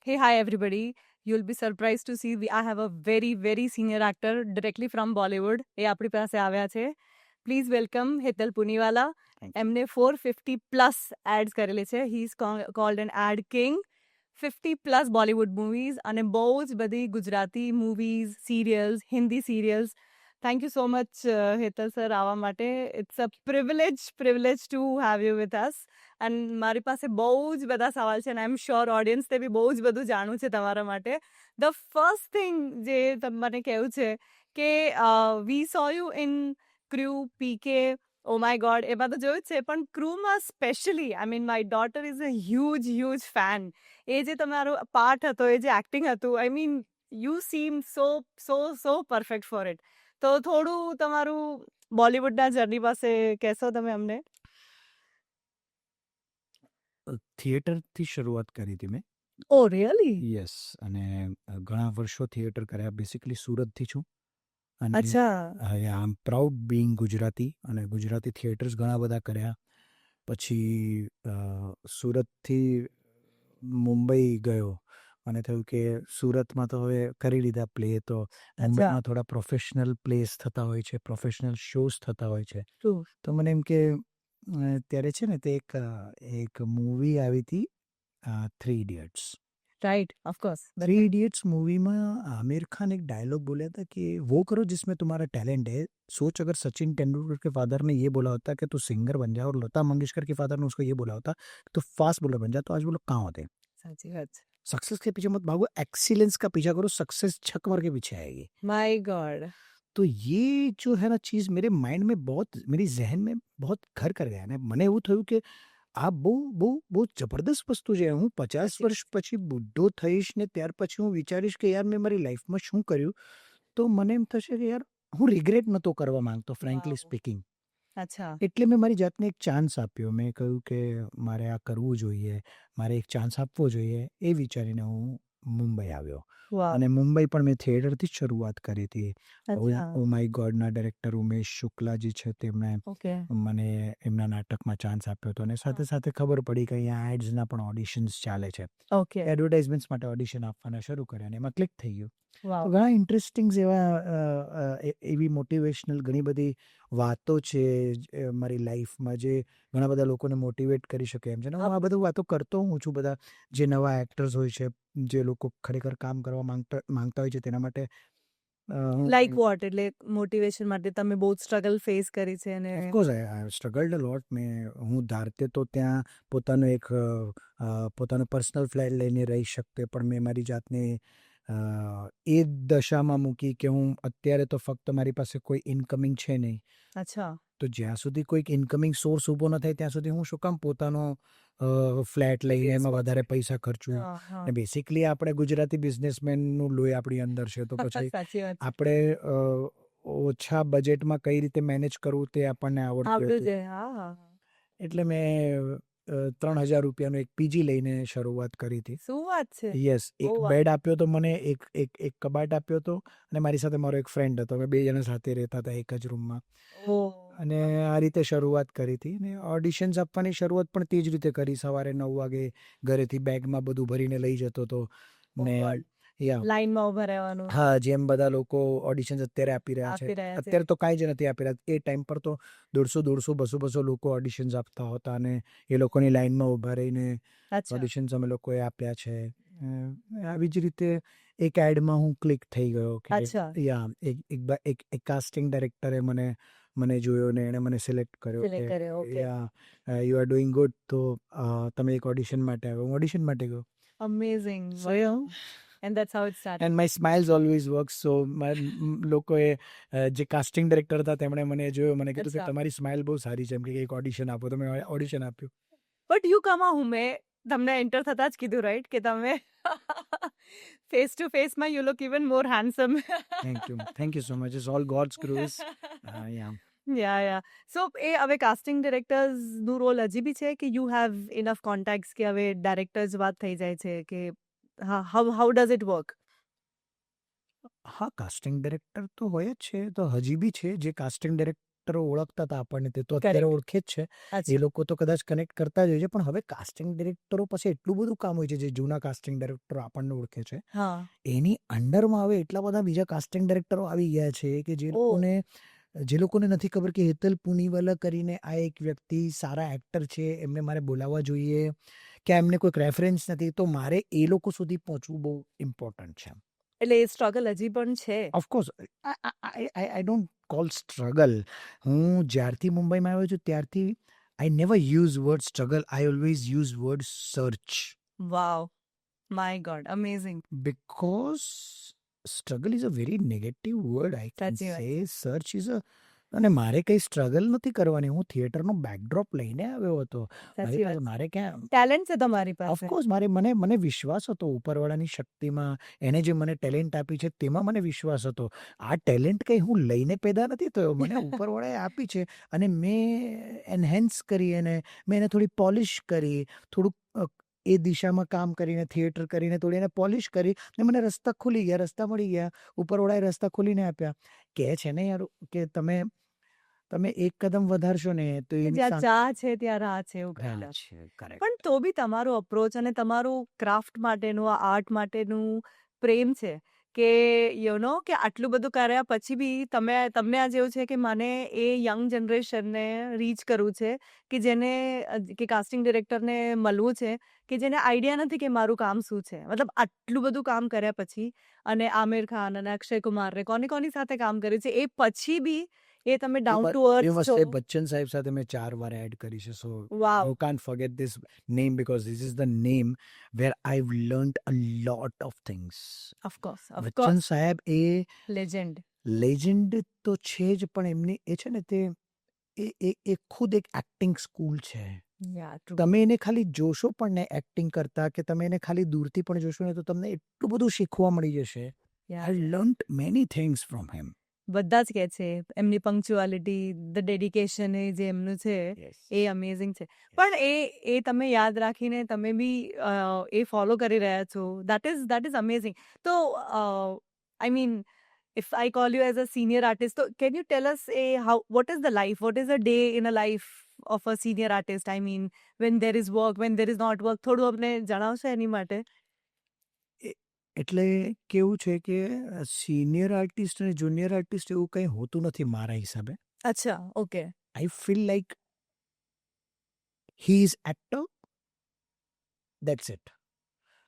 Hey, hi everybody. You'll be surprised to see I have a very, very senior actor directly from Bollywood. એ આપણી પાસે આવ્યા છે. Please welcome Hetal Puniwala. Thank you. એમને 450 plus ads કરેલી છે. He is called an ad king. 50 plus Bollywood movies અને બહુ જ બધી Gujarati movies, serials, Hindi serials. Thank you so much Hetal sir આવવા માટે. It's a privilege to have you with us. And મારી પાસે બહુ જ બધા સવાલ છે અને આઈ એમ શ્યોર ઓડિયન્સને બી બહુ જ બધું જાણવું છે તમારા માટે. ધ ફર્સ્ટ થિંગ જે મને કહેવું છે કે we saw you in Crew, PK, oh my god, એમાં તો જોયું જ છે, પણ ક્રૂમાં specially I mean my daughter is a huge fan. એ જે તમારો પાર્ટ હતો, એ જે એક્ટિંગ હતું, I mean you seem so perfect for it. તો થોડું તમારું બોલિવૂડના જર્ની પાસે કહેશો તમે અમને? થિયેટરથી શરૂઆત કરી હતી મેં. ઓ રિયલી? યસ. અને ઘણા વર્ષો થિયેટર કર્યા. બેસિકલી સુરતથી છું અને અચ્છા. આઈ એમ પ્રાઉડ બિંગ ગુજરાતી, અને ગુજરાતી થિયેટર્સ ઘણા બધા કર્યા. પછી સુરતથી મુંબઈ ગયો અને થયું કે સુરતમાં તો હવે કરી લીધા પ્લે, તો મુંબઈમાં થોડા પ્રોફેશનલ પ્લેસ થતા હોય છે, પ્રોફેશનલ શોઝ થતા હોય છે. તો મને એમ કે ત્યારે છે ને તે એક મૂવી આવી હતી, 3 idiots. Right, of course. 3 idiots movie में आमिर खान एक डायलॉग बोला था कि वो करो जिसमें तुम्हारा टैलेंट है. सोच अगर सचिन तेंदुलकर के फादर ने ये बोला होता कि तू सिंगर बन जा, और लता मंगेशकर के फादर ने उसको ये बोला होता तो फास्ट बॉलर बन जा, तो आज वो लोग कहाँ होते. સાચી વાત છે. सक्सेस के पीछे मत भागो, एक्सीलेंस का पीछा करो, सक्सेस छक मार के पीछे आएगी. My God. तो ये जो है ना चीज़ मेरे माइंड में बहुत, मेरी जहन में बहुत घर कर ગયા. ને મને એવું થયું કે આ બહુ જબરદસ્ત વસ્તુ છે. હું 50 વર્ષ પછી બુઢો થઈશ ને ત્યાર પછી હું વિચારીશ કે યાર મેં મારી લાઈફમાં શું કર્યું, તો મને એમ થશે કે યાર હું રિગ્રેટ નહોતો કરવા માંગતો, ફ્રેન્કલી સ્પીકિંગ. અચ્છા. એટલે મેં મારી જાતને એક ચાન્સ આપ્યો. મેં કહ્યું કે મારે આ કરવું જોઈએ, મારે એક ચાન્સ આપવો જોઈએ. એ વિચારીને હું મુંબઈ આવ્યો. અને મુંબઈ પણ મેં થિયેટરથી જ શરૂઆત કરી હતી. ઓ માય ગોડના ડાયરેક્ટર ઉમેશ શુક્લાજી છે, તેમણે મને એમના નાટકમાં ચાન્સ આપ્યો હતો. અને સાથે સાથે ખબર પડી કે અહીંયા એડ્સના પણ ઓડિશન્સ ચાલે છે. એડવર્ટાઇઝમેન્ટ્સ માટે ઓડિશન આપવાના શરૂ કર્યા અને એમાં ક્લિક થઈ ગયું. તો ઘણા ઇન્ટરેસ્ટિંગ એવી મોટિવેશનલ ઘણી બધી વાતો છે મારી લાઈફમાં, જે ઘણા બધા લોકોને મોટિવેટ કરી શકે એમ છે. ને હું આ બધું વાતો કરતો હું છું, બધા જે નવા એક્ટર્સ હોય છે, જે લોકો ખરેખર કામ કરવા માંગતા હોય છે, તેના માટે. Like what? એટલે મોટિવેશન માટે તમે બહુ સ્ટ્રગલ ફેસ કરી છે? અને ઓફકોર્સ આઈ સ્ટ્રગલ્ડ અ લોટ. હું ધારતે તો ત્યાં પોતાનો પર્સનલ ફ્લાઇટ લઈને રહી શકતે, પણ મેં મારી જાતને એ દશામાં મૂકી કે હું અત્યારે તો ફક્ત મારી પાસે કોઈ ઇનકમિંગ છે નહીં. અચ્છા. તો જ્યાં સુધી કોઈક ઇનકમિંગ સોર્સ ઊભો ન થાય ત્યાં સુધી હું શું કામ પોતાનો ફ્લેટ લઈને એમાં વધારે પૈસા ખર્ચું. અને બેસિકલી આપણે ગુજરાતી બિઝનેસમેનનું લોહી આપણી અંદર છે, તો પછી આપણે ઓછા બજેટમાં કઈ રીતે મેનેજ કરવું તે આપણને આવડતું હતું. એટલે મેં 3,000 રૂપિયાનો એક પીજી લઈને શરૂઆત કરી હતી. શું વાત છે? યસ. એક બેડ આપ્યો તો મને, એક કબાટ આપ્યો હતો, અને મારી સાથે મારો એક ફ્રેન્ડ હતો. અમે 2 જણા સાથે રહેતા હતા એક જ રૂમમાં. અને આ રીતે શરૂઆત કરી હતી. ને ઓડિશન્સ આપવાની શરૂઆત પણ તે જ રીતે કરી. સવારે 9 વાગે ઘરેથી બેગમાં બધું ભરીને લઈ જતો હતો. ને લાઈનમાં ઉભા રહેવાનું. હા, જેમ બધા લોકો ઓડિશન્સ અત્યારે આપી રહ્યા છે. અત્યારે તો કાંઈ જ નથી આપી રહ્યા. એ ટાઈમ પર તો 150, 200 લોકો ઓડિશન્સ આપતા હતા, અને એ લોકોની લાઈનમાં ઉભા રહીને ઓડિશન્સ અમે લોકોએ આપ્યા છે. આવી જ રીતે એક એડમાં હું ક્લિક થઈ ગયો. એક કાસ્ટિંગ ડાયરેક્ટરે મને જોયો ને એણે મને સિલેક્ટ કર્યો કે યુ આર ડુઈંગ ગુડ, તો તમે એક ઓડિશન માટે આવ્યો. હું ઓડિશન માટે ગયો. Amazing. And that's how it started. And my smiles always works. So લોકોએ જે કાસ્ટિંગ ડાયરેક્ટર હતા તેમણે મને જોયો, મને કીધું કે તમારી સ્માઇલ બહુ સારી છે, એમ કે એક ઓડિશન આપો. તો મેં ઓડિશન આપ્યું. બટ યુ કમ હું મેં તમને એન્ટર થતા જ કીધું રાઈટ કે તમે ફેસ ટુ ફેસમાં you look even more handsome. Thank you so much. It's all God's grace. Yeah. So એ હવે કાસ્ટિંગ ડિરેક્ટર્સનું રોલ હજી બી છે કે યુ હેવ ઇનફ કોન્ટેક્ટ્સ કે હવે ડાયરેક્ટર્સ વાત થઈ જાય છે કે હાઉ ડઝ ઇટ વર્ક? હા, કાસ્ટિંગ ડાયરેક્ટર તો હોય જ છે, તો હજી બી છે જે કાસ્ટિંગ ડિરેક્ટરો ઓળખતા હતા આપણને, તે તો અત્યારે કરેક્ટ. ઓળખે જ છે. એ અચ્છા. લોકો તો કદાચ કનેક્ટ કરતા જ હોય છે, પણ હવે કાસ્ટિંગ ડિરેક્ટરો પાસે એટલું બધું કામ હોય છે, જે જૂના કાસ્ટિંગ ડિરેક્ટરો આપણને ઓળખે છે, હા. એની અંડરમાં હવે એટલા બધા બીજા કાસ્ટિંગ ડિરેક્ટરો આવી ગયા છે કે ઓ. જે લોકોને નથી ખબર કે હેતલ પુનીવાલા કરીને આ એક વ્યક્તિ સારા એક્ટર છે, એમને મારે બોલાવવા જોઈએ, કે એમને કોઈક રેફરન્સ નથી, તો મારે એ લોકો સુધી પહોંચવું બહુ ઇમ્પોર્ટન્ટ છે. એટલે એ સ્ટ્રગલ હજી પણ છે. Of course I don't call struggle. હું જ્યારથી મુંબઈમાં આવ્યો છું ત્યારથી I never use word struggle, I always use word search. Wow, my god, amazing. Because struggle is a very negative word, I can સાચી વાત. say. Search is a અને મારે કઈ સ્ટ્રગલ નથી કરવાની. હું થિયેટરનો બેકડ્રોપ લઈને આવ્યો હતો. સાચી વાત. મારે ક્યાં ટેલેન્ટ છે તમારી પાસે. ઓફકોર્સ મને વિશ્વાસ હતો ઉપરવાળાની શક્તિમાં. એને જે મને ટેલેન્ટ આપી છે તેમાં મને વિશ્વાસ હતો. આ ટેલેન્ટ કંઈ હું લઈને પેદા નથી થયો. મને ઉપરવાળાએ આપી છે અને મેં એન્હેન્સ કરી, એને મેં એને થોડી પોલિશ કરી, થોડુંક એ દિશામાં કામ કરીને, થિયેટર કરીને થોડી એને પોલિશ કરી, ને મને રસ્તા ખુલી ગયા, રસ્તા મળી ગયા. ઉપરવાળાએ રસ્તા ખોલીને આપ્યા. કહે છે ને યાર કે તમે એક કદમ વધારશો ને તો એની જ્યાં ચા છે ત્યાં રાહ છે, એવું રાહ કહેલા. છે. Correct. પણ તો બી તમારો અપ્રોચ અને તમારું ક્રાફ્ટ માટેનું, આ આર્ટ માટેનું પ્રેમ છે કે કે આટલું બધું કર્યા પછી બી તમને આ જેવું છે કે મને એ યંગ જનરેશનને રીચ કરવું છે, કે જેને કે કાસ્ટિંગ ડિરેક્ટરને મળવું છે, કે જેને આઈડિયા નથી કે મારું કામ શું છે. મતલબ આટલું બધું કામ કર્યા પછી, અને આમિર ખાન અને અક્ષય કુમારને કોની સાથે કામ કર્યું છે, એ પછી બી એ તમે down to You earth must છો. say બચ્ચન સાહેબ સાથે મેં 4 વાર એડ કરી છે. So wow. you can't forget this name because this is the name where I've learned a lot of things. Of course, Bachchan સાહેબ એ લેજેન્ડ. લેજેન્ડ તો છે જ, પણ એમની એ છે ને તે એ ખુદ એક એક્ટિંગ સ્કૂલ છે. યા ટ્રુ. તમે એને ખાલી જોશો પણ ને એક્ટિંગ કરતા, કે તમે એને ખાલી દૂરથી પણ જોશો ને, તો તમને એટલું બધું શીખવા મળી જશે. I learned many things from him. બધા જ કહે છે એમની પંક્ચ્યુઆલિટી, ધ ડેડિકેશન, એ જે એમનું છે એ અમેઝિંગ છે. પણ એ તમે યાદ રાખીને તમે બી એ ફોલો કરી રહ્યા છો. That is amazing. તો I mean, if I call you as a senior artist, so can you tell us what is the life, what is a day in a life of a senior artist? I mean, when there is work, when there is not work, થોડું અમને જણાવશો એની માટે? એટલે કેવું છે કે senior artist અને junior artist એવું કંઈ હોતું નથી મારા હિસાબે. અચ્છા, okay. I feel like he is actor, that's it.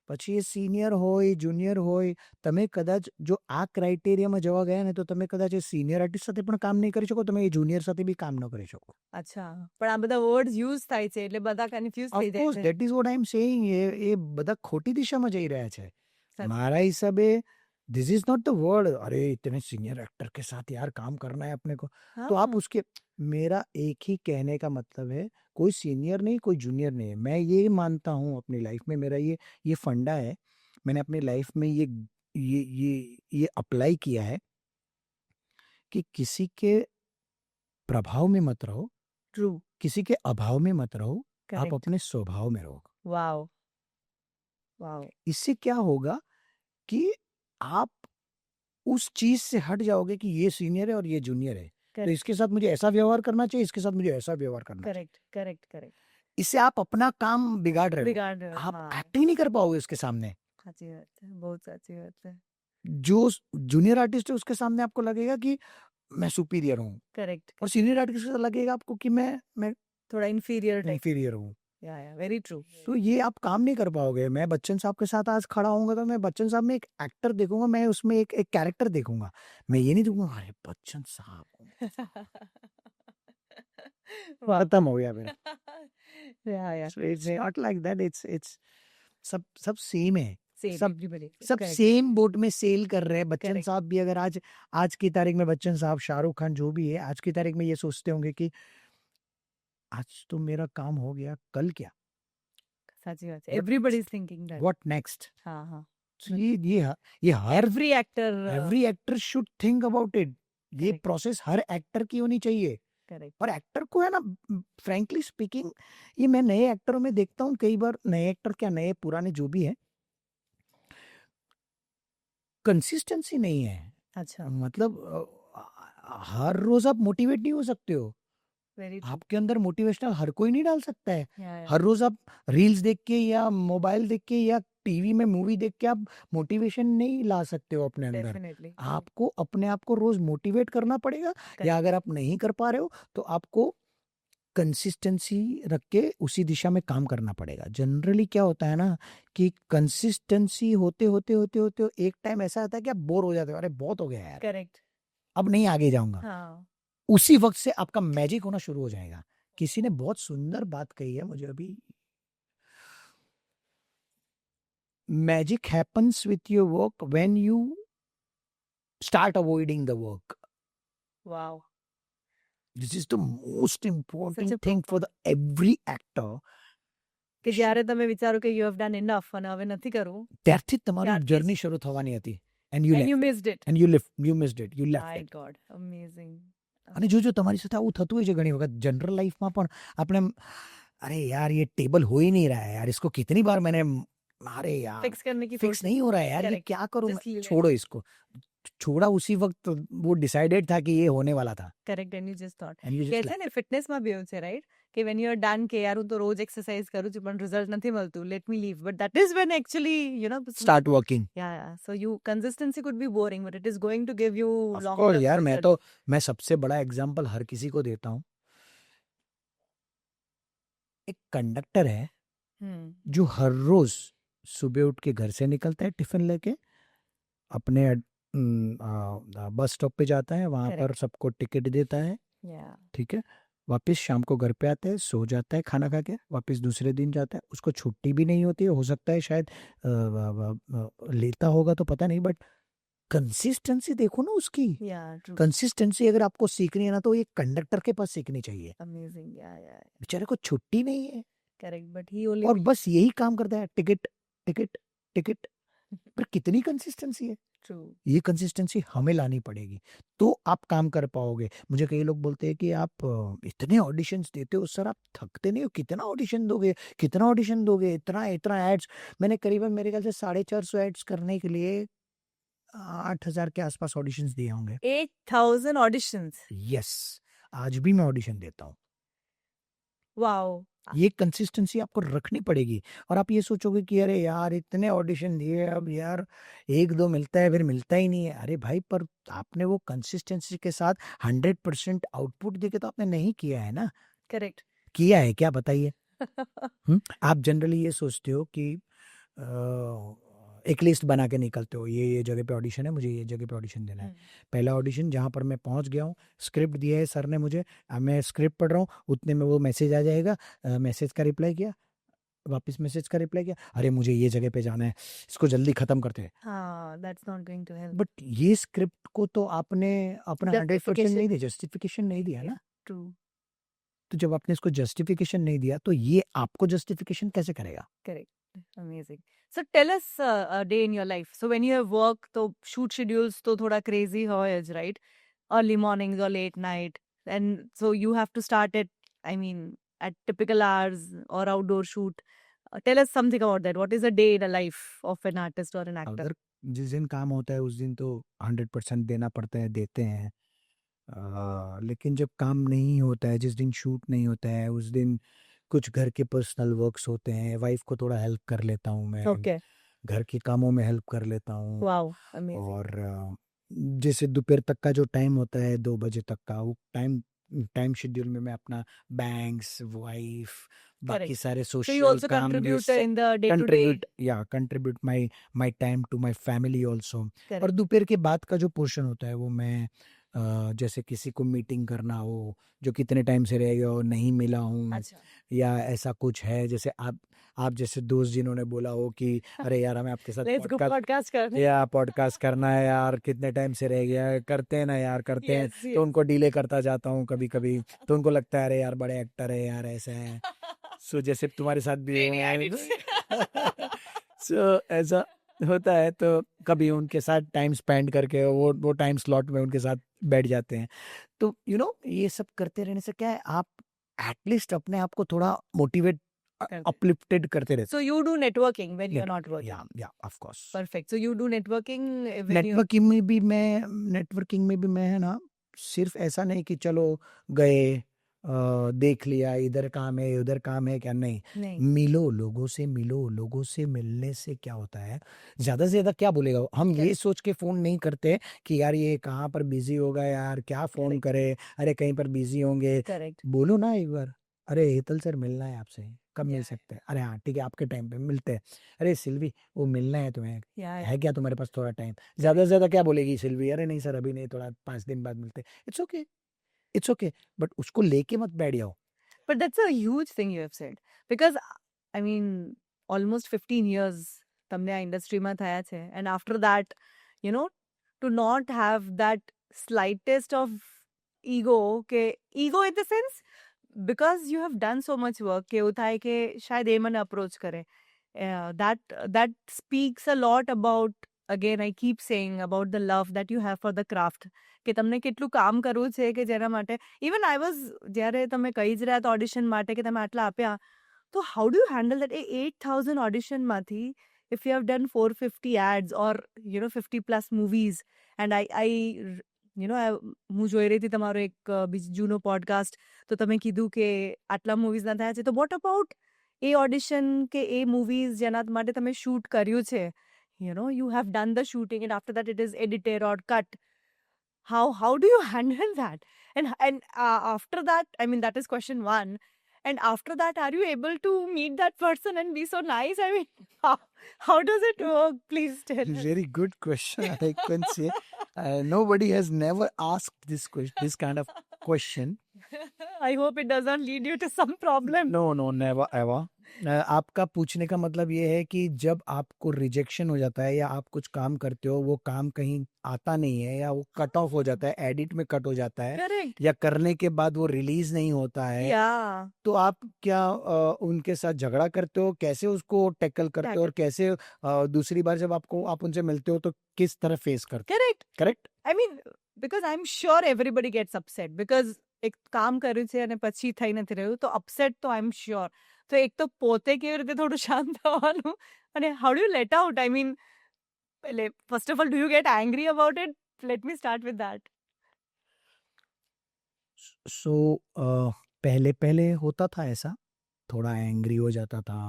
પછી એ સિનિયર હોય, જુનિયર હોય, તમે કદાચ જો આ ક્રાઇટેરિયામાં જવા ગયા ને, તો તમે કદાચ એ સિનિયર આર્ટિસ્ટ સાથે પણ કામ નહીં કરી શકો, તમે એ જુનિયર સાથે બી કામ ન કરી શકો. અચ્છા, પણ આ બધા વર્ડ્સ યુઝ થાય છે એટલે બધા કન્ફ્યુઝ થઈ જાય ઓફકોર્સ છે. That is what I am saying. એ બધા ખોટી દિશામાં જઈ રહ્યા છે. સાચું. मारा हिसाबे this is not the word, अरे इतने सीनियर एक्टर के साथ यार काम करना है अपने को, तो आप हाँ, उसके मेरा एक ही कहने का मतलब है, कोई सीनियर नहीं, कोई जूनियर नहीं है. मैं ये मानता हूँ अपनी लाइफ में, मेरा ये फंडा है. मैंने अपनी लाइफ में ये अप्लाई किया है कि किसी के प्रभाव में मत रहो, ट्रू. किसी के अभाव में मत रहो, आप करेक्ट. अपने स्वभाव में रहो. Wow, wow. इससे क्या होगा कि आप उस चीज से हट जाओगे कि ये सीनियर है और ये जूनियर है, तो करेक्ट, इसके साथ मुझे ऐसा व्यवहार करना चाहिए, इसके साथ मुझे ऐसा व्यवहार करना चाहिए. Correct, correct, correct. इससे आप अपना काम बिगाड़ रहे हो. बिगाड़ रहे हो, आप हाँ. एक्टिंग नहीं कर पाओगे उसके सामने. साची बात है, बहुत साची बात है. जो जूनियर आर्टिस्ट है उसके सामने आपको लगेगा कि मैं सुपीरियर हूँ, करेक्ट. और सीनियर आर्टिस्ट को लगेगा आपको कि मैं थोड़ा इंफीरियर टाइप. इंफीरियर हूँ. या वेरी ट्रू. तो ये आप काम नहीं कर पाओगे. मैं बच्चन साहब के साथ आज खड़ा होऊंगा तो मैं बच्चन साहब में एक एक्टर देखूंगा, मैं उसमें एक कैरेक्टर देखूंगा. मैं ये नहीं देखूंगा अरे बच्चन साहब खत्म हो गया मेरा. या So it's not like that. It's सब सेम है. सेम सब एवरीबॉडी. सब सेम बोट में सेल कर रहे हैं. बच्चन Correct. साहब भी अगर आज की तारीख में बच्चन साहब, शाहरुख खान, जो भी है, आज की तारीख में ये सोचते होंगे कि आज तो मेरा काम हो गया, कल क्या, साची बात है. Everybody is thinking that. What next. हाँ, हाँ. So ये हर every actor. Should think about it. ये Correct. प्रोसेस हर एक्टर की होनी चाहिए. करेक्ट. और एक्टर को है ना, फ्रैंकली स्पीकिंग, ये मैं नए एक्टरों में देखता हूँ कई बार, नए एक्टर क्या, नए पुराने जो भी है, कंसिस्टेंसी नहीं है. अच्छा. मतलब हर रोज आप मोटिवेट नहीं हो सकते हो। Very true. आपके अंदर मोटिवेशनल हर कोई नहीं डाल सकता है। Yeah, हर रोज आप रील्स देख के या मोबाइल देख के या टीवी में मूवी देख के आप मोटिवेशन नहीं ला सकते हो अपने अंदर। definitely. True. आपको अपने आप को रोज मोटिवेट करना पड़ेगा, या Correct. अगर आप नहीं कर पा रहे हो तो आपको कंसिस्टेंसी रख के उसी दिशा में काम करना पड़ेगा। जनरली क्या होता है ना कि कंसिस्टेंसी होते होते होते होते एक टाइम ऐसा आता है कि आप बोर हो जाते हो, अरे बहुत हो गया यार, Correct. अब नहीं आगे जाऊंगा। हाँ. उसी वक्त से आपका मैजिक होना शुरू हो जाएगा। किसी ने बहुत सुंदर बात कही है मुझे अभी, magic happens with your work when you start avoiding the work. Wow. This is the most important Such a thing for the every actor. કે જ્યારે તમે વિચારો કે you have done enough અને હવે નથી કરવું, ત્યારથી જ તમારી ત્યારથી જ. જર્ની શરૂ થવાની હતી, and you and left, you missed it. and you missed it, you left My it. God, amazing. અને જોજો તમારી સાથે આવું થતું હોય છે ઘણી વખત જનરલ લાઈફમાં પણ। આપણે એમ, અરે यार ये टेबल हो ही नहीं रहा है यार, इसको कितनी बार मैंने, अरे यार Fix करने की फिक्स नहीं हो रहा है यार, ये Correct. क्या करूं Just leave मैं, it. छोड़ो इसको। छोड़ा उसी वक्त, वो डिसाइडेड था कि ये होने वाला था, Correct, and you just thought. and you કહે just છે ને ફિટનેસમાં બી એવું છે, રાઈટ? કે when you are done કે યાર હું તો રોજ એક્સરસાઇઝ કરું છું પણ રિઝલ્ટ નથી મળતું, let me leave. But that is when actually, you know, start working. yeah. So you consistency could be boring, but it is going to give you Of long course term यार, results. मैं सबसे बड़ा example हर किसी को देता हूँ। एक conductor है जो हर रोज सुबह उठ के घर से निकलता है टिफिन लेके, अपने बस स्टॉप पे जाता है, वहां पर Correct. सबको टिकट देता है, Yeah. ठीक है, वापस शाम को घर पे आता है, सो जाता है खाना खा के, वापस दूसरे दिन जाता है। उसको छुट्टी भी नहीं होती है, हो सकता है शायद लेता होगा तो पता नहीं, बट कंसिस्टेंसी देखो ना उसकी। Yeah, true. कंसिस्टेंसी अगर आपको सीखनी है ना तो ये कंडक्टर के पास सीखनी चाहिए। Amazing. Yeah. बेचारे को छुट्टी नहीं है Correct, but he only और बस यही काम करता है, टिकट टिकट टिकट। पर कितनी कंसिस्टेंसी है, true. ये कंसिस्टेंसी हमें लानी पड़ेगी तो आप काम कर पाओगे। मुझे कई लोग बोलते हैं कि आप इतने ऑडिशंस देते हो सर, आप थकते नहीं हो, कितना ऑडिशन दोगे, कितना ऑडिशन दोगे, इतना इतना एड्स। मैंने करीबन मेरे ख्याल से 450 एड्स करने के लिए 8,000 के आसपास ऑडिशंस दिए होंगे। 8,000 auditions. यस, आज भी मैं ऑडिशन देता हूँ। Wow. ये कंसिस्टेंसी आपको रखनी पड़ेगी। और आप ये सोचोगे कि अरे यार इतने ऑडिशन दिए, अब यार एक दो मिलता है फिर मिलता ही नहीं है। अरे भाई, पर आपने वो कंसिस्टेंसी के साथ 100% आउटपुट देके तो आपने नहीं किया है ना। Correct. किया है क्या, बताइए। आप जनरली ये सोचते हो कि एक लिस्ट बना के निकलते हो, ये जगह पे ऑडिशन है, मुझे ये जगह पे ऑडिशन देना है। पहला ऑडिशन जहाँ पर मैं पहुँच गया हूँ, स्क्रिप्ट दिया है सर ने मुझे, मैं स्क्रिप्ट पढ़ रहा हूँ, उतने में वो मैसेज आ जाएगा, मैसेज का रिप्लाई किया, वापस मैसेज का रिप्लाई किया, अरे मुझे ये जगह पे जाना है, इसको जल्दी खत्म करते हैं। हाँ, that's not going to help. But ये स्क्रिप्ट को तो आपने अपना 100% नहीं Justification. दिया, जस्टिफिकेशन नहीं दिया ना। True. तो जब आपने इसको जस्टिफिकेशन नहीं दिया तो ये आपको जस्टिफिकेशन कैसे करेगा। Correct. Amazing. So tell us a day in your life. So when you have work, तो shoot schedules तो थोड़ा crazy होए, right? Early mornings or late night. And so you have to start at typical hours or outdoor shoot. Tell us something about that. What is a day in the life of an artist or an actor? अगर जिस दिन काम होता है उस दिन तो 100% देना पड़ता है, देते हैं। लेकिन जब काम नहीं होता है, जिस दिन शूट नहीं होता है, उस दिन कुछ घर के पर्सनल वर्क्स होते हैं, वाइफ को थोड़ा हेल्प कर लेता हूँ मैं, Okay. घर के कामों में हेल्प कर लेता हूँ। Wow. Amazing. और जैसे दोपहर तक का जो टाइम होता है 2 बजे तक का, वो टाइम शेड्यूल में मैं अपना बैंक्स, वाइफ, बाकी Correct. सारे So you सोशल also काम contribute in the day-to-day. Contribute my time to my family also. और Correct. दोपहर के बाद का जो पोर्शन होता है वो मैं जैसे किसी को मीटिंग करना हो जो कितने टाइम से रह गया हो, नहीं मिला हूँ, अच्छा. या ऐसा कुछ है, जैसे आप जैसे दोस्त जिन्होंने बोला हो कि अरे यार हमें आपके साथ Let's go podcast करने. या पॉडकास्ट करना है यार, कितने टाइम से रह गया है, करते हैं ना यार, करते हैं। Yes, yes. तो उनको डिले करता जाता हूँ कभी कभी, तो उनको लगता है अरे यार बड़े एक्टर है यार, ऐसा है। सो जैसे तुम्हारे साथ भी सो ऐसा होता है, तो कभी उनके साथ टाइम स्पेंड करके वो टाइम स्लॉट में उनके साथ बैठ जाते हैं। तो ये सब करते रहने से क्या है, आप एटलीस्ट अपने आप को थोड़ा मोटिवेट, uplifted करते रहते। So you do networking when you're not working. Yeah, of course. Perfect. So you do networking when networking में भी मैं है ना सिर्फ ऐसा नहीं कि चलो गए, देख लिया, इधर काम है उधर काम है, क्या नहीं, नहीं मिलो लोगों से, मिलो लोगों से। मिलने से क्या होता है, ज्यादा से ज्यादा क्या बोलेगा वो? हम ये सोच के फोन नहीं करते कि यार ये कहाँ पर बिजी होगा, यार क्या फोन Correct. करे, अरे कहीं पर बिजी होंगे। करेक्ट बोलो ना एक बार, अरे हेतल सर मिलना है आपसे, कब मिल Yeah. सकते हैं? अरे हाँ ठीक है, आपके टाइम पे मिलते हैं। अरे सिल्वी वो मिलना है तुम्हें, Yeah. है क्या तुम्हारे पास थोड़ा टाइम? ज्यादा से ज्यादा क्या बोलेगी सिल्वी, अरे नहीं सर अभी नहीं, थोड़ा 5 दिन बाद मिलते हैं। It's okay, it's okay, but उसको लेके मत बैठ जाओ। But that's a huge thing you have said. Because, I mean, almost 15 years તમને આ ઇન્ડસ્ટ્રીમાં થયા છે. And after that, you know, to not have that slightest of ego, કે ego in the sense, because you have done so much work, કે એવું થાય કે શાયદ એ મને approach કરે. That speaks a lot about, again, I keep saying about the love that you have for the craft. કે તમને કેટલું કામ કરવું છે કે જેના માટે ઇવન આઈ વોઝ જ્યારે તમે કહી જ રહ્યા હતા ઓડિશન માટે કે તમે આટલા આપ્યા તો how do you handle that? એ 8,000 ઓડિશનમાંથી if you have done 450 ads or 50 plus movies and I હું જોઈ રહી હતી તમારો એક જૂનો પોડકાસ્ટ, તો તમે કીધું કે આટલા મૂવીઝના થયા છે, તો વોટ અબાઉટ એ ઓડિશન કે એ મૂવીઝ જેના માટે તમે શૂટ કર્યું છે, you have done the shooting and after that it is edited or cut. How do you handle that? And after that, I mean, that is question one. And after that, are you able to meet that person and be so nice? I mean, how does it work? Please tell us. Very good question. I can say nobody has never asked this question, this kind of question. I hope it does not lead you to some problem. No, never ever. आपका पूछने का मतलब ये है कि जब आपको rejection हो जाता है या आप कुछ काम करते हो, वो काम कहीं आता नहीं है या वो कट ऑफ हो जाता है, एडिट में कट हो जाता है, Correct. या करने के बाद वो रिलीज नहीं होता है, Yeah. तो आप क्या उनके साथ झगड़ा करते हो, कैसे उसको टैकल करते हो, और कैसे दूसरी बार जब आप उनसे मिलते हो तो किस तरह फेस करते हो? Correct. Correct? I mean, because I'm sure everybody gets upset because એક કામ કર્યું છે અને પછી થઈ નથી રહ્યું તો અપસેટ તો આઈ એમ શ્યોર. તો એક તો પોતે કેવી રીતે થોડું શાંત થવાનું અને how do you let out? I mean, એટલે first of all do you get angry about it? Let me start with that. So पहले पहले होता था ऐसा, थोड़ा एंग्री हो जाता था,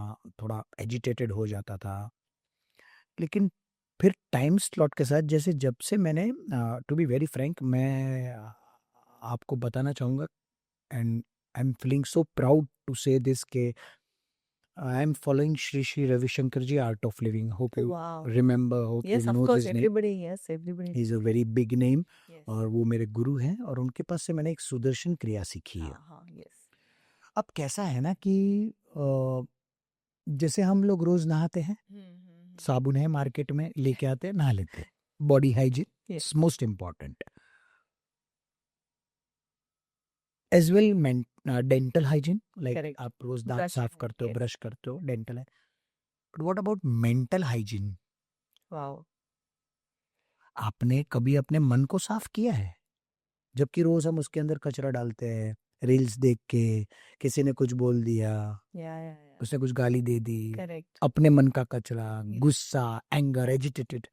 थोड़ा एजिटेटेड हो जाता था, लेकिन फिर टाइम स्लॉट के साथ, जैसे जब से मैंने, टू बी वेरी फ्रैंक, मैं आपको बताना चाहूँगा, and I am feeling so proud to say this के I am following Shri Shri Ravi Shankar ji, art of living. Hope you Wow. Remember, hope Yes, you of know course, this name. everybody, yes, everybody. He is a very big name, Yes. और वो मेरे गुरु हैं, और उनके पास से मैंने एक सुदर्शन क्रिया सीखी है. हाँ, yes. अब कैसा है ना कि जैसे हम लोग रोज नहाते हैं, साबुन है मार्केट में, लेके आते हैं, नहा लेते हैं. Body hygiene Yes. Most important. As well dental hygiene, like Correct. आप रोज दांत Brushing, साफ करते हो, yes. ब्रश करते हो, डेंटल है. But what about mental hygiene? Wow. आपने कभी अपने मन को साफ किया है? जबकि रोज हम उसके अंदर कचरा डालते हैं, रील्स देख के, किसी ने कुछ बोल दिया, Yeah. उसने कुछ गाली दे दी, Correct. अपने मन का कचरा, गुस्सा, एंगर, एजिटेटेड,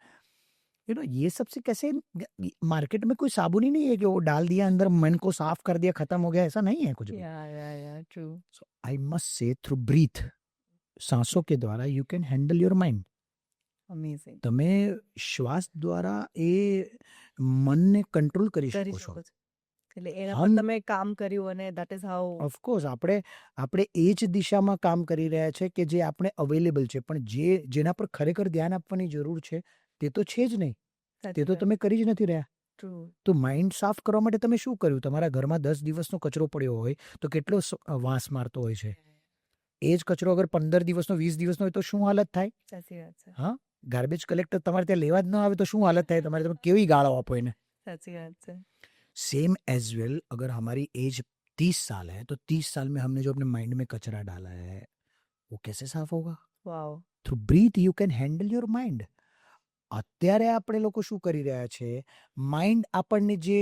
ये सबसे कैसे? मार्केट में कोई साबुन ही नहीं है कि वो डाल दिया अंदर, मन को साफ कर दिया, खत्म हो गया, ऐसा नहीं है कुछ भी. Yeah, true. So I must say through breath, सांसों के द्वारा you can handle your mind. Amazing. તમે શ્વાસ દ્વારા એ મનને કંટ્રોલ કરી કરી શકો છો. શકો છો. એટલે એના પર હમ તમે કામ કર્યું અને that is how. ઓફકોર્સ આપણે એ જ દિશામાં કામ કરી રહ્યા છે કે જે આપણે અવેલેબલ છે, પણ જેના પર ખરેખર ધ્યાન આપવાની જરૂર છે તે તો છે જ નહીં, તે તો તમે કરી જ નથી રહ્યા. True. તો માઇન્ડ સાફ કરવા માટે તમે શું કર્યું? તમારા ઘરમાં 10 દિવસનો કચરો પડ્યો હોય તો કેટલો વાસ મારતો હોય છે. એ જ કચરો અગર 15 દિવસનો, 20 દિવસનો હોય તો શું હાલત થાય? સાચી વાત છે. હા, ગાર્બેજ કલેક્ટર તમારે ત્યાં લેવા જ ન આવે તો શું હાલત થાય તમારે? તમે કેવી ગાળો આપો એને? સાચી વાત છે. सेम एज वेल, अगर हमारी एज 30 साल है तो 30 साल में हमने जो अपने माइंड में कचरा डाला है वो कैसे साफ होगा? Wow. Through breath you can handle your mind. અત્યારે આપણે લોકો શું કરી રહ્યા છે, માઇન્ડ આપણને જે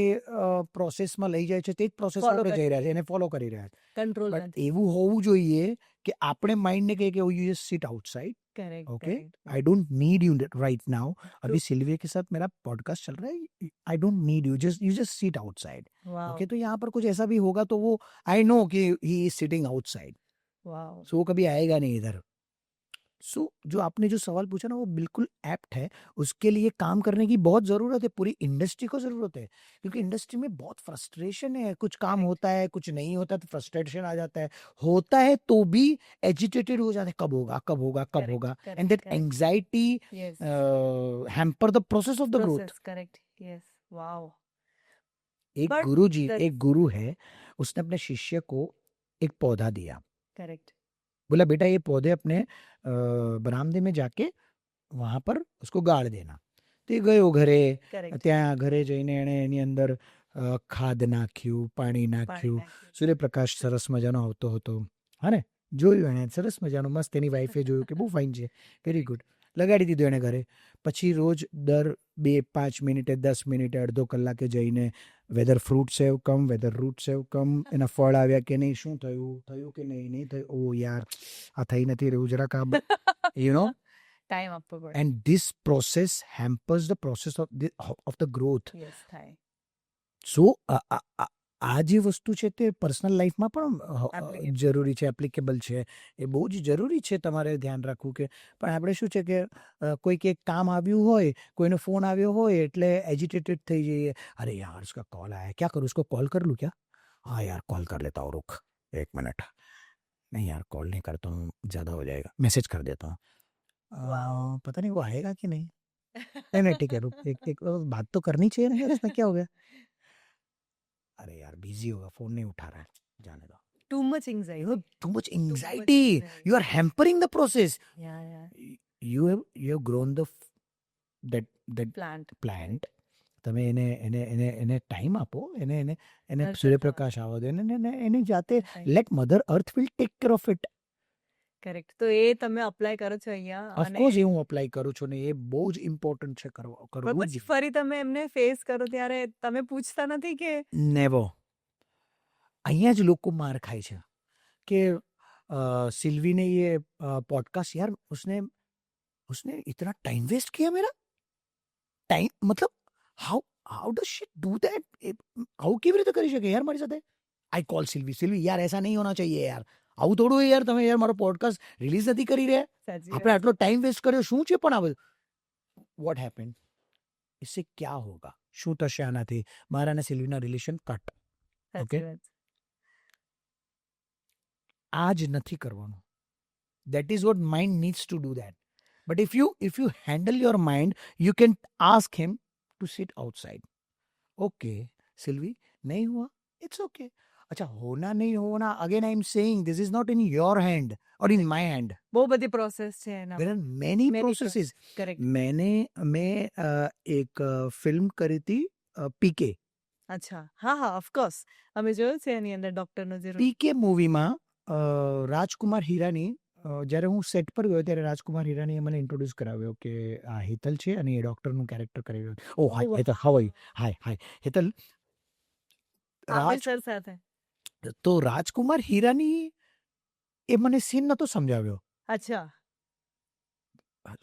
પ્રોસેસમાં લઈ જાય છે તે જ પ્રોસેસમાં Follow આપણે કરી જઈ રહ્યા છે, એને ફોલો કરી રહ્યા છે. કંટ્રોલ બટ નથી. એવું હોવું જોઈએ કે આપણે માઇન્ડને કહીએ કે you just sit outside. Correct okay, correct I don't need you right now. अभी सिल्विया के साथ मेरा पॉडकास्ट चल रहा है, I don't need you just sit outside. Wow okay, तो यहाँ पर कुछ ऐसा भी होगा तो वो आई नो कि he is sitting outside, wow so वो कभी आएगा नहीं इधर. सो जो आपने जो सवाल पूछा ना वो बिल्कुल एप्ट है. उसके लिए काम करने की बहुत ज़रूरत है, पूरी इंडस्ट्री को ज़रूरत है, क्योंकि इंडस्ट्री में बहुत फ्रस्ट्रेशन है. कुछ काम Correct. होता है, कुछ नहीं होता तो फ्रस्ट्रेशन आ जाता है. होता है तो भी एजिटेटेड हो जाते हैं, कब होगा कब होगा कब Correct, होगा. correct, and that correct. Anxiety yes hamper the process of the growth. Process correct yes wow एक But गुरु जी, that's- एक गुरु है, उसने अपने शिष्य को एक पौधा दिया. करेक्ट बोला बेटा ये पौधे अपने बरामदे में जाके વહાં પર उसको ગાળ દેના. તે ગયો ઘરે. करेक्ट ત્યાં ઘરે જઈને એણે એની અંદર ખાદ નાખ્યું, પાણી નાખ્યું, સૂર્યપ્રકાશ સરસ મજાનો આવતો હતો. હા ને, જોયું એણે સરસ મજાનું, મસ્ત. એની વાઈફે જોયું કે બહુ ફાઇન છે, વેરી ગુડ. લગાડી દીધું એણે ઘરે. પછી રોજ દર 2-5 મિનિટે 10 મિનિટે અડધો કલાકે જઈને વેધર ફ્રૂટ સેવ કમ, વેધર રૂટ સેવ કમ, એના ફળ આવ્યા કે નહીં, શું થયું, થયું કે નહીં, નહીં થયું, ઓ યાર આ થઈ નથી રહ્યું, જરાક આ યુ નો. ટાઈમ આપવો પડે And this process hampers the process of the growth. Yes થાય So આ જે વસ્તુ છે તે પર્સનલ લાઈફમાં પણ Applicable. જરૂરી છે, એપ્લિકેબલ છે. એ બહુ જ જરૂરી છે તમારે ધ્યાન રાખવું. કે પણ આપણે શું છે કે કોઈક એક કામ આવ્યું હોય, કોઈનો ફોન આવ્યો હોય એટલે એજિટેટેડ થઈ જઈએ. અરે યાર उसका कॉल आया, क्या करूँ, उसको कॉल कर लूँ क्या? हाँ यार कॉल कर लेता हूँ, रुक 1 मिनट. नहीं यार कॉल नहीं करता हूँ, ज़्यादा हो जाएगा, मैसेज कर देता हूँ. पता नहीं वो आएगा कि नहीं. नहीं नहीं ठीक है, रुक, एक बात तो करनी चाहिए ना यार, इसमें क्या हो गया. अरे यार बिजी होगा, फोन नहीं उठा रहा है, जाने दो. Too much anxiety Too much anxiety. You are hampering the process. Yeah yeah You have grown that plant plant. તમે એને ટાઈમ આપો, એને નર્ચર સૂર્યપ્રકાશ આવવા દો, એને જાતે let mother earth will take care of it. Correct તો એ તમે અપ્લાય કરો છો અહીંયા અને ઓફકોર્સ એ હું અપ્લાય કરું છું ને એ બહુ જ ઇમ્પોર્ટન્ટ છે પણ કરવું પછી જ. ફરી તમે એમને ફેસ કરો ત્યારે તમે પૂછતા નથી કે નેવર. અહીંયા જ લોકો માર ખાય છે કે सिल्वी ने ये पॉडकास्ट, यार उसने इतना टाइम वेस्ट किया मेरा. टाइम मतलब how does she do that? આવું કેવી રીતે કરી શકે યાર મારી સાથે? આઈ કોલ સિલ્વી, યાર ऐसा नहीं होना चाहिए यार, આવું થોડું હોય યાર, તમે યાર મારો પોડકાસ્ટ રિલીઝ નથી કરી રહ્યા, સાચી આપણે આટલો ટાઈમ વેસ્ટ કર્યો, શું છે પણ આ બધું? What happen? इससे क्या होगा? શું થશે આનાથી? મારા અને સિલ્વીના રિલેશન કટ. સાચી okay. વાત આ જ નથી કરવાનું. That is what mind needs to do that. But if you handle your mind, you can ask him to sit outside. Okay, Sylvie, नहीं हुआ, it's okay. अच्छा, होना नहीं होना, again I am saying this is not in your hand or in my hand. બહુ બધી process છે એના There are many Many processes. Correct मैं एक फिल्म करी थी पीके. અચ્છા હા હા ઓફકોર્સ અમે જોયું છે એની અંદર ડોક્ટરનો જે પીકે મૂવીમાં રાજકુમાર હીરાની, જ્યારે હું સેટ પર ગયો ત્યારે રાજકુમાર હીરાનીએ મને ઇન્ટ્રોડ્યુસ કરાવ્યો કે આ હેતલ છે અને એ ડૉક્ટરનું કેરેક્ટર કરી રહ્યો. Oh hi Hetal, how are you? Hi Hetal. Aamir sir સાથે તો રાજકુમાર હીરાની એ મને સીન નહોતો સમજાવ્યો. અચ્છા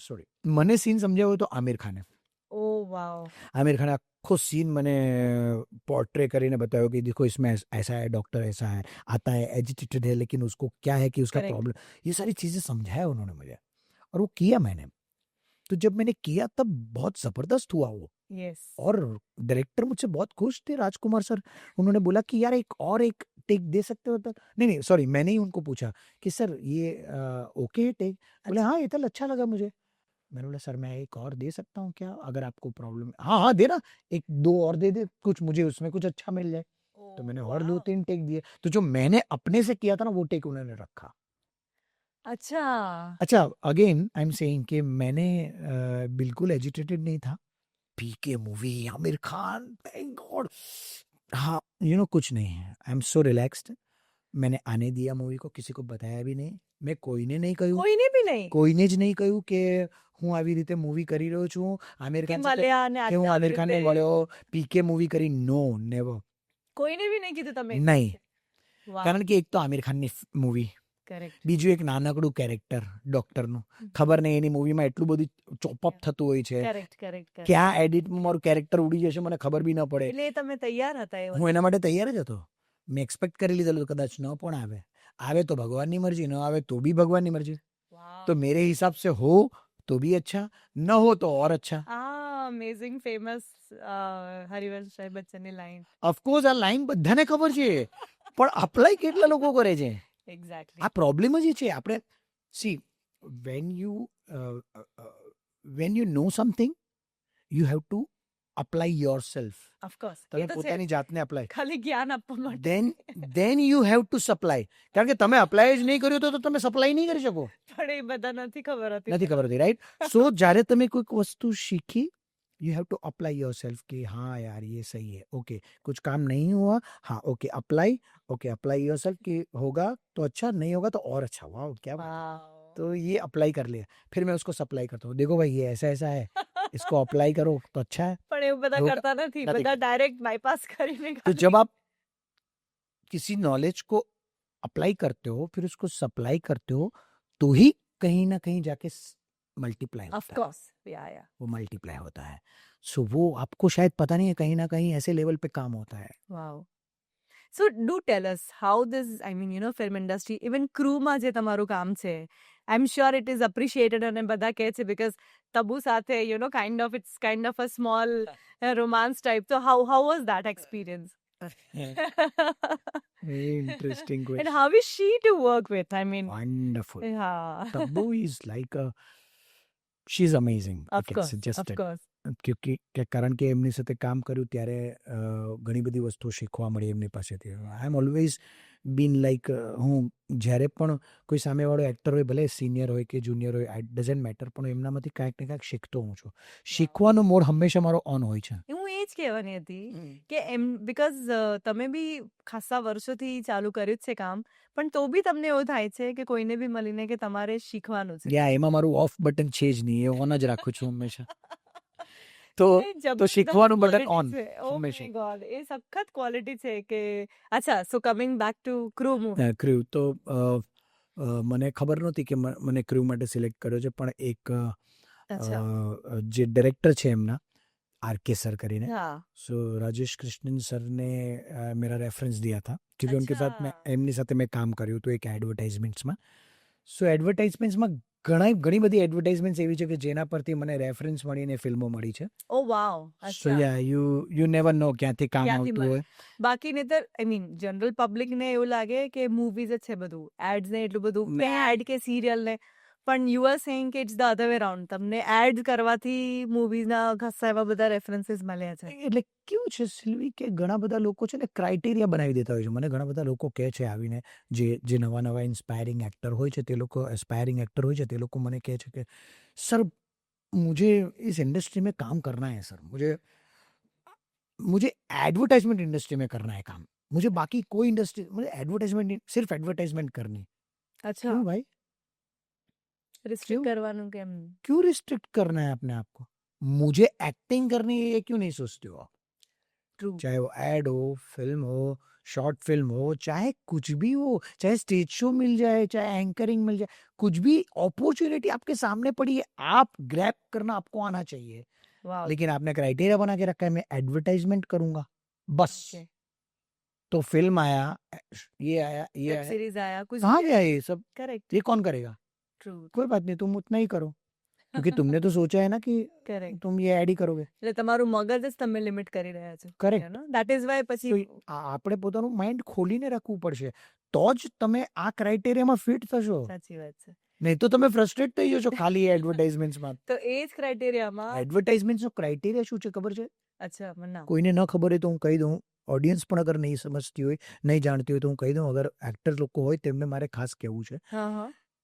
સોરી, મને સીન સમજાવ્યો તો આમિર ખાને. ઓ વાવ आमिर खान आखो सीन मैंने पोर्ट्रे કરીને बताया कि देखो इसमें ऐसा है, डॉक्टर ऐसा है, आता है, एजिटेटेड है, लेकिन उसको क्या है कि उसका Correct. प्रॉब्लम, ये सारी चीज़ें समझाया उन्होंने मुझे और वो किया मैंने. तो जब मैंने किया तब बहुत ज़बरदस्त हुआ वो, યસ और डायरेक्टर मुझसे बहुत खुश थे, राजकुमार सर. उन्होंने बोला कि यार एक टेक दे सकते हो? तो नहीं सॉरी, मैंने ही उनको पूछा कि सर ये ओके है टेक? बोले हाँ ये तो अच्छा लगा मुझे. मैंने बोला सर मैं एक और दे सकता हूँ क्या, अगर आपको प्रॉब्लम? हाँ देना, 1-2 और दे दे, कुछ मुझे उसमें कुछ अच्छा मिल जाए. तो मैंने और 2-3 टेक दिए. तो जो मैंने अपने से किया था ना वो टेक उन्होंने रखा. अच्छा, अगेन आई एम सेइंग कि मैंने बिल्कुल एजिटेटेड नहीं था. PK movie, Aamir Khan, thank god. हाँ यू नो कुछ नहीं है, आई एम सो रिलैक्स्ड. मैंने आने दिया मूवी को, किसी को बताया भी नहीं. मैं કોઈને નહીં કહ્યું, કોઈને બી નહીં કોઈને જ નહીં કહ્યું કે હું આવી રીતે મૂવી કરી રહ્યો છું આમિર કે ખાન સાથે, મળ્યા અને કે હું આટલા આમિર ખાનને રીતે મળ્યો, પીકે મૂવી કરી, નો નેવર, કોઈને બી નહીં કીધું તમે? નહીં. વાહ, કારણ કે એક તો આમિર ખાનની મૂવી, કરેક્ટ. બીજું એક નાનકડું કેરેક્ટર ડોક્ટરનું, ખબર નહીં એની મૂવીમાં એટલું બધું ચોપઅપ થતું હોય છે, કરેક્ટ કરેક્ટ. ક્યાં એડિટમાં મારું કેરેક્ટર ઉડી જશે મને ખબર બી ન પડે. એટલે તમે તૈયાર હતા એ હું એના માટે તૈયાર જ હતો. મેં એક્સપેક્ટ કરી લીધેલું કદાચ ન પણ આવે તો ભગવાનની મરજી, ન આવે તો બી ભગવાનની મરજી. તો મેરે હિસાબ સે હો તો भी अच्छा, न हो तो और अच्छा. અમેઝિંગ ફેમસ હરિવંશ રાય બચ્ચનની લાઈન. ઓફકોર્સ આ લાઈન બધાને ખબર છે, પણ અપ્લાય કેટલા લોકો કરે છે? એક્ઝેક્ટલી. આ પ્રોબ્લેમ જ એ છે. આપણે C when you know something you have to apply yourself. Of course. તમે પોતાની જાતને અપ્લાય, ખાલી જ્ઞાન આપવા માટે. then you have to supply. કારણ કે તમે અપ્લાય જ નહીં કર્યું તો તમે સપ્લાય નહીં કરી શકો. પણ એ બધા નથી ખબર હતી. નથી ખબર હતી, રાઈટ? સો જ્યારે તમે કોઈક વસ્તુ શીખી, you have to apply your self कि हाँ यार ये सही है, ओके कुछ काम नहीं हुआ, हाँ ओके अप्लाई योर सेल्फ कि होगा तो अच्छा, नहीं होगा तो और अच्छा. वाह क्या बात. तो ये अप्लाई कर लिया, फिर मैं उसको सप्लाई करता हूँ, देखो भाई ये ऐसा ऐसा है, इसको अप्लाई करो तो अच्छा है. પણ એવું બધા કરતા નથી, બધા ડાયરેક્ટ બાયપાસ કરીને. तो जब आप किसी नॉलेज को अप्लाई करते हो फिर उसको सप्लाई करते हो तो ही कहीं ना कहीं जाके मल्टीप्लाई ऑफ कोर्स, या वो मल्टीप्लाई होता है. सो वो आपको शायद पता नहीं है, कहीं ना कहीं ऐसे लेवल पे काम होता है. વાવ. So do tell us how this, I mean, you know, film industry, even crew માં જે તમારું કામ છે, I'm sure it is appreciated અને બધા કહે છે because તબુ સાથે, you know, it's kind of a small romance type. So how was that experience? Very interesting question. And how is she to work with? I mean, wonderful. yeah. Tabu is like she's amazing. Of course, of course. કારણ કે એમની સાથે કામ કર્યું ત્યારે ઘણી બધી વસ્તુઓ શીખવા મળી એમની પાસેથી. આઈ એમ ઓલવેઝ બીન લાઈક, હું જ્યારે પણ કોઈ સામેવાળો એક્ટર હોય, ભલે સિનિયર હોય કે જુનિયર હોય, ઇટ ડઝન્ટ મેટર, પણ એમનામાંથી કાંઈક ને કાંઈક શીખતો હું છું. શીખવાનો મોડ હંમેશા મારો ઓન હોય છે. હું એ જ કહેવાની હતી કે એમ, બીકોઝ તમે બી ખાસા વર્ષોથી ચાલુ કર્યું જ છે કામ, પણ તો બી તમને એવું થાય છે કે કોઈને બી મળીને કે તમારે શીખવાનું છે. એમાં મારું ઓફ બટન છે જ નહીં, એ ઓન જ રાખું છું હંમેશા. તો શીખવાનું બટન ઓન હંમેશા. ગોડ, એ સખત ક્વોલિટી છે કે. અચ્છા, so coming back to Crew movie. Crew તો મને ખબર નહોતી કે મને ક્રૂ માટે સિલેક્ટ કર્યો છે, પણ એક જે ડાયરેક્ટર છે એમના, आर.के. सर કરીને, सो राजेश कृष्णन सर ने मेरा रेफरेंस दिया था क्योंकि उनके साथ मैं एमनी સાથે મેં કામ કર્યું હતું એક એડવર્ટાઇઝમેન્ટ્સમાં. સો એડવર્ટાઇઝમેન્ટ્સમાં ઘણી બધી એડવર્ટાઇઝમેન્ટ્સ એવી છે કે જેના પરથી મને રેફરન્સ મળીને ફિલ્મો મળી છે. ઓ વાવ. સો યા યુ નેવર નો ક્યાંથી કામ આવતું હોય. બાકી ને તો આઈ મીન જનરલ પબ્લિક ને એવું લાગે કે મૂવીઝ જ છે બધું, એડ્સ ને એટલું બધું એડ કે સિરિયલ ને, પણ યુ આર સેઇંગ કે it's the other way round. તમને એડ કરવાથી મૂવીઝના ખાસા એવા બધા રેફરન્સીસ મળ્યા છે. એટલે કેવું છે સિલ્વી કે ઘણા બધા લોકો છે ને ક્રાઇટેરિયા બનાવી દેતા હોય છે. મને ઘણા બધા લોકો કહે છે આવીને, જે નવા ઇન્સ્પાયરિંગ એક્ટર હોય છે તે લોકો, એસ્પાયરિંગ એક્ટર હોય છે તે લોકો મને કહે છે કે સર मुझे इस इंडस्ट्री में काम करना है सर, मुझे एडवर्टाइजमेंट इंडस्ट्री में करना है काम, मुझे बाकी कोई इंडस्ट्री, मुझे एडवर्टाइजमेंट, सिर्फ एडवर्टाइजमेंट करनी. अच्छा क्यों भाई, रिस्ट्रिक्ट करवाना केम? क्यों रिस्ट्रिक्ट करना है अपने आप को? मुझे एक्टिंग करनी है ये क्यों नहीं सोचते हो आप? ट्रू. चाहे वो एड हो, फिल्म हो, शॉर्ट फिल्म हो, चाहे कुछ भी हो, चाहे स्टेज शो मिल जाए, चाहे एंकरिंग मिल जाए, कुछ भी अपॉर्चुनिटी आपके सामने पड़ी है, आप ग्रैब करना आपको आना चाहिए. लेकिन आपने क्राइटेरिया बना के रखा है मैं एडवर्टाइजमेंट करूंगा बस. तो फिल्म आया, ये आया, ये सीरीज आया, कुछ कहाँ गया ये सब? करेक्ट. ये कौन करेगा? ट्रू. कोई बात नहीं, तुम उतना ही करो क्योंकि तुमने तो सोचा है ना कि तुम ये एड ही करोगे. એટલે તમારું મગજ જ તમે લિમિટ કરી રહ્યા છો. કરેક્ટ. ધેટ ઇઝ વાય પછી આપણે પોતાનું માઇન્ડ ખોલીને રાખવું પડશે, તો જ તમે આ ક્રાઇટેરિયામાં ફિટ થશો. સાચી વાત છે. નહીં તો તમે ફ્રસ્ટ્રેટ થઈ જશો ખાલી એડવર્ટાઇઝમેન્ટ્સમાં. તો એ જ ક્રાઇટેરિયામાં એડવર્ટાઇઝમેન્ટ્સનો ક્રાઇટેરિયા શું છે ખબર છે? અચ્છા, મને કોઈને ન ખબર હોય તો હું કહી દઉં, ઓડિયન્સ પણ અગર નહીં સમજતી હોય, નહીં જાણતી હોય તો હું કહી દઉં, અગર એક્ટર લોકો હોય તેમને મારે ખાસ કહેવું છે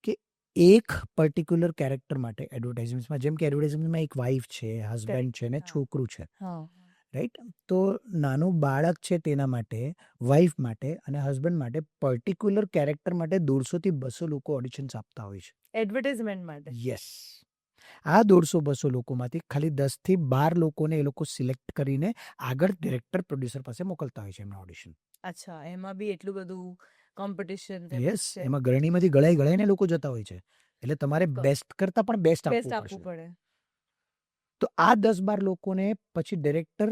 કે એક પર્ટિક્યુલર કેરેક્ટર માટે એડવર્ટાઇઝમેન્ટ્સમાં, જેમ કે એડવર્ટાઇઝમેન્ટમાં એક વાઇફ છે, હસબન્ડ છે ને છોકરું છે, રાઈટ? તો નાનું બાળક છે તેના માટે, વાઇફ માટે અને હસબન્ડ માટે પર્ટિક્યુલર કેરેક્ટર માટે 150 થી 200 લોકો ઓડિશન્સ આપતા હોય છે એડવર્ટાઇઝમેન્ટ માટે. યસ. આ 150-200 લોકોમાંથી ખાલી 10 થી 12 લોકોને એ લોકો સિલેક્ટ કરીને આગળ ડિરેક્ટર પ્રોડ્યુસર પાસે મોકલતા હોય છે એમના ઓડિશન. અચ્છા, એમાં બી એટલું બધું કોમ્પિટિશન યસ, એમાં ગળણીમાંથી ગળાઈને લોકો જતા હોય છે, એટલે તમારે Of course. બેસ્ટ કરતા પણ બેસ્ટ બેસ્ટ આપવું આપવું પડશે. પડે. તો આ 10-12 લોકોને પછી ડિરેક્ટર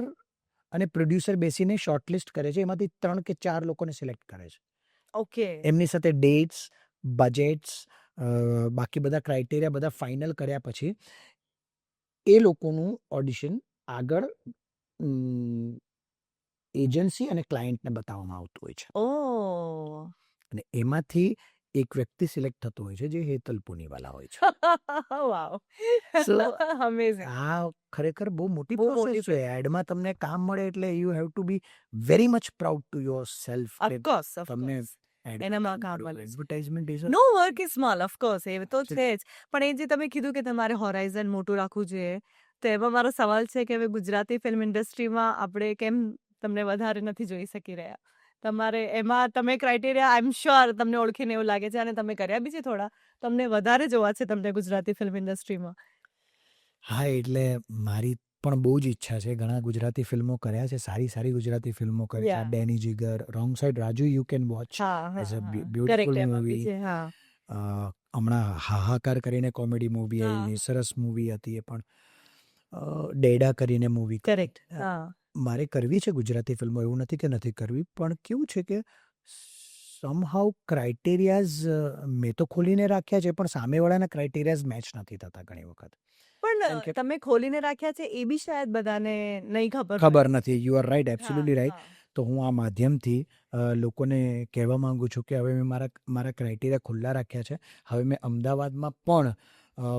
અને પ્રોડ્યુસર બેસીને શોર્ટલિસ્ટ કરે છે, એમાંથી 3 કે 4 લોકોને સિલેક્ટ કરે છે. ઓકે. એમની સાથે ડેટ્સ, બજેટ્સ, બાકી બધા ક્રાઇટેરિયા બધા ફાઇનલ કર્યા પછી એ લોકોનું ઓડિશન આગળ એજન્સી અને ક્લાયન્ટને બતાવવામાં આવતું હોય છે, ઓહ. અને એમાંથી એક વ્યક્તિ સિલેક્ટ થતો હોય છે જે હેતલ પુનીવાલા હોય છે. વાવ. સો અમેઝિંગ. આ ખરેખર બહુ મોટી બહુ પ્રોસેસ મોટી છે. એડમાં તમને કામ મળે એટલે you have to be very much proud to yourself. Of course, તમને ઓફકોર્સ. એનામાં કામ મળે છે. Advertisement is no work is small, of course, એ તો છે જ. પણ એ જે તમે કીધું કે તમારે હોરાઇઝન મોટું રાખવું જોઈએ, તો એમાં મારો સવાલ છે કે હવે ગુજરાતી ફિલ્મ ઇન્ડસ્ટ્રીમાં આપણે કેમ તમને વધારે નથી જોઈ શકી રહ્યા? તમારે એમાં તમે ક્રાઇટેરિયા આઈ એમ શ્યોર તમને ઓળખીને એવું લાગે છે, અને તમે કર્યા બી છે થોડા, તમને વધારે જોવા છે તમને ગુજરાતી ફિલ્મ ઇન્ડસ્ટ્રીમાં. હા, એટલે મારી પણ બહુ જ ઈચ્છા છે. ઘણા ગુજરાતી ફિલ્મો કર્યા છે, સારી ગુજરાતી ફિલ્મો કરી છે. Yeah. Danny Jigar, wrong side Raju, you can watch હા, એઝ અ હા, હા. બ્યુટીફુલ Correct, એમાં બી મૂવી. છે. હા. હમણાં હાહાકાર કરીને કોમેડી મૂવી હા, આવી, હા. સરસ મૂવી હતી એ પણ. ડેડા કરીને મૂવી. કરેક્ટ. હા. મારે કરવી છે ગુજરાતી ફિલ્મો, એવું નથી કે નથી કરવી, પણ કેવું છે કે સમહાઉ ક્રાઇટેરિયાઝ મેં તો ખોલીને રાખ્યા છે, પણ સામેવાળાના ક્રાઇટેરિયાઝ મેચ નથી થતા ઘણી વખત. પણ તમે ખોલીને રાખ્યા છે એ બી શાયદ બધાને નહીં ખબર ખબર હોય. નથી. યુ આર રાઈટ, હા, એબ્સોલ્યુટલી રાઈટ. હા. તો હું આ માધ્યમથી લોકોને કહેવા માંગુ છું કે હવે મેં મારા ક્રાઇટેરિયા ખુલ્લા રાખ્યા છે. હવે મેં અમદાવાદમાં પણ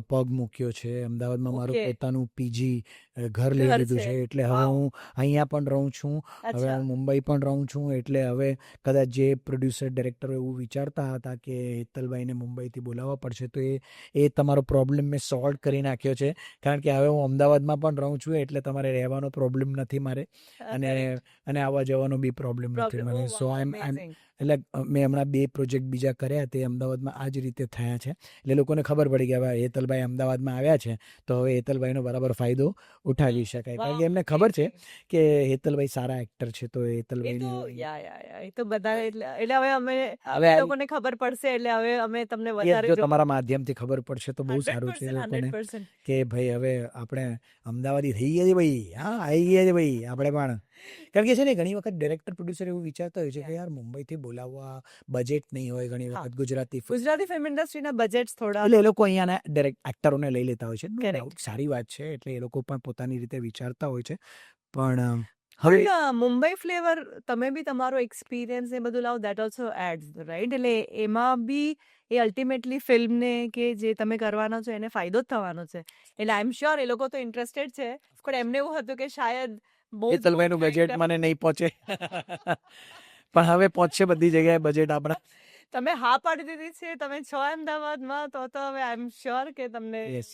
પગ મૂક્યો છે. અમદાવાદમાં મારું ઓકે. પોતાનું પીજી ઘર લઈ ઘર લીધું છે. છે, એટલે હવે વાવ. હું અહીંયા પણ રહું છું. હવે અચ્છા. હું મુંબઈ પણ રહું છું. એટલે હવે કદાચ જે પ્રોડ્યુસર ડિરેક્ટરો એવું વિચારતા હતા કે હેતલભાઈને મુંબઈથી બોલાવવા પડશે, તો એ તમારો પ્રોબ્લેમ મેં સોલ્વ કરી નાખ્યો છે. કારણ કે હવે હું અમદાવાદમાં પણ રહું છું, એટલે તમારે રહેવાનો પ્રોબ્લેમ નથી મારે, અને આવવા જવાનો બી પ્રોબ્લેમ નથી મને. સો એટલે મેં હમણાં 2 પ્રોજેક્ટ બીજા કર્યા, તે અમદાવાદમાં આ જ રીતે થયા છે. એટલે લોકોને ખબર પડી કે હવે હેતલભાઈ અમદાવાદમાં આવ્યા છે, તો હવે હેતલભાઈનો બરાબર ફાયદો ઉઠાવી શકાય. કારણ કે એમને ખબર છે કે હેતલભાઈ સારા એક્ટર છે, તો હેતલભાઈને એ તો બધા એટલે હવે અમે હવે લોકોને ખબર પડશે, એટલે હવે અમે તમને જો વધારે તમારા માધ્યમથી ખબર પડશે તો બહુ સારું છે 100%, લોકોને 100%. કે ભાઈ હવે આપણે અમદાવાદી થઈ ગયા છે ભાઈ. હા, આવી ગયા છે ભાઈ આપણે પણ. કારણ કે છે ને, ઘણી વખત ડિરેક્ટર પ્રોડ્યુસર એવું વિચારતા હોય છે કે યાર મુંબઈથી બોલાવવા બજેટ નહીં હોય ઘણી વખત ગુજરાતી ગુજરાતી ફિલ્મ ઇન્ડસ્ટ્રીના બજેટ્સ થોડા એટલે એ લોકો અહીંયાના એક્ટરોને લઈ લેતા હોય છે. No Correct. doubt, સારી વાત છે. એટલે એ લોકો પણ પોતાની રીતે વિચારતા હોય છે. પણ હવે પણ મુંબઈ ફ્લેવર તમે બી તમારો એક્સપિરિયન્સ એ બધું લાવો, દેટ ઓલ્સો એડ્સ, રાઈટ? એટલે એમાં બી એ અલ્ટિમેટલી ફિલ્મને કે જે તમે કરવાના છો એને ફાયદો જ થવાનો છે. એટલે આઈ એમ શ્યોર એ લોકો તો ઇન્ટરેસ્ટેડ છે, પણ એમને એવું હતું કે શાયદ બહુ જ હેતલભાઈનું મોટા બજેટ actor- મને નહીં પહોંચે. પણ હવે પહોંચશે બધી જગ્યાએ બજેટ આપણા. તમે હા પાડી દીધી છે, તમે છો અમદાવાદમાં, તો હવે આઈ એમ શ્યોર કે તમને યસ.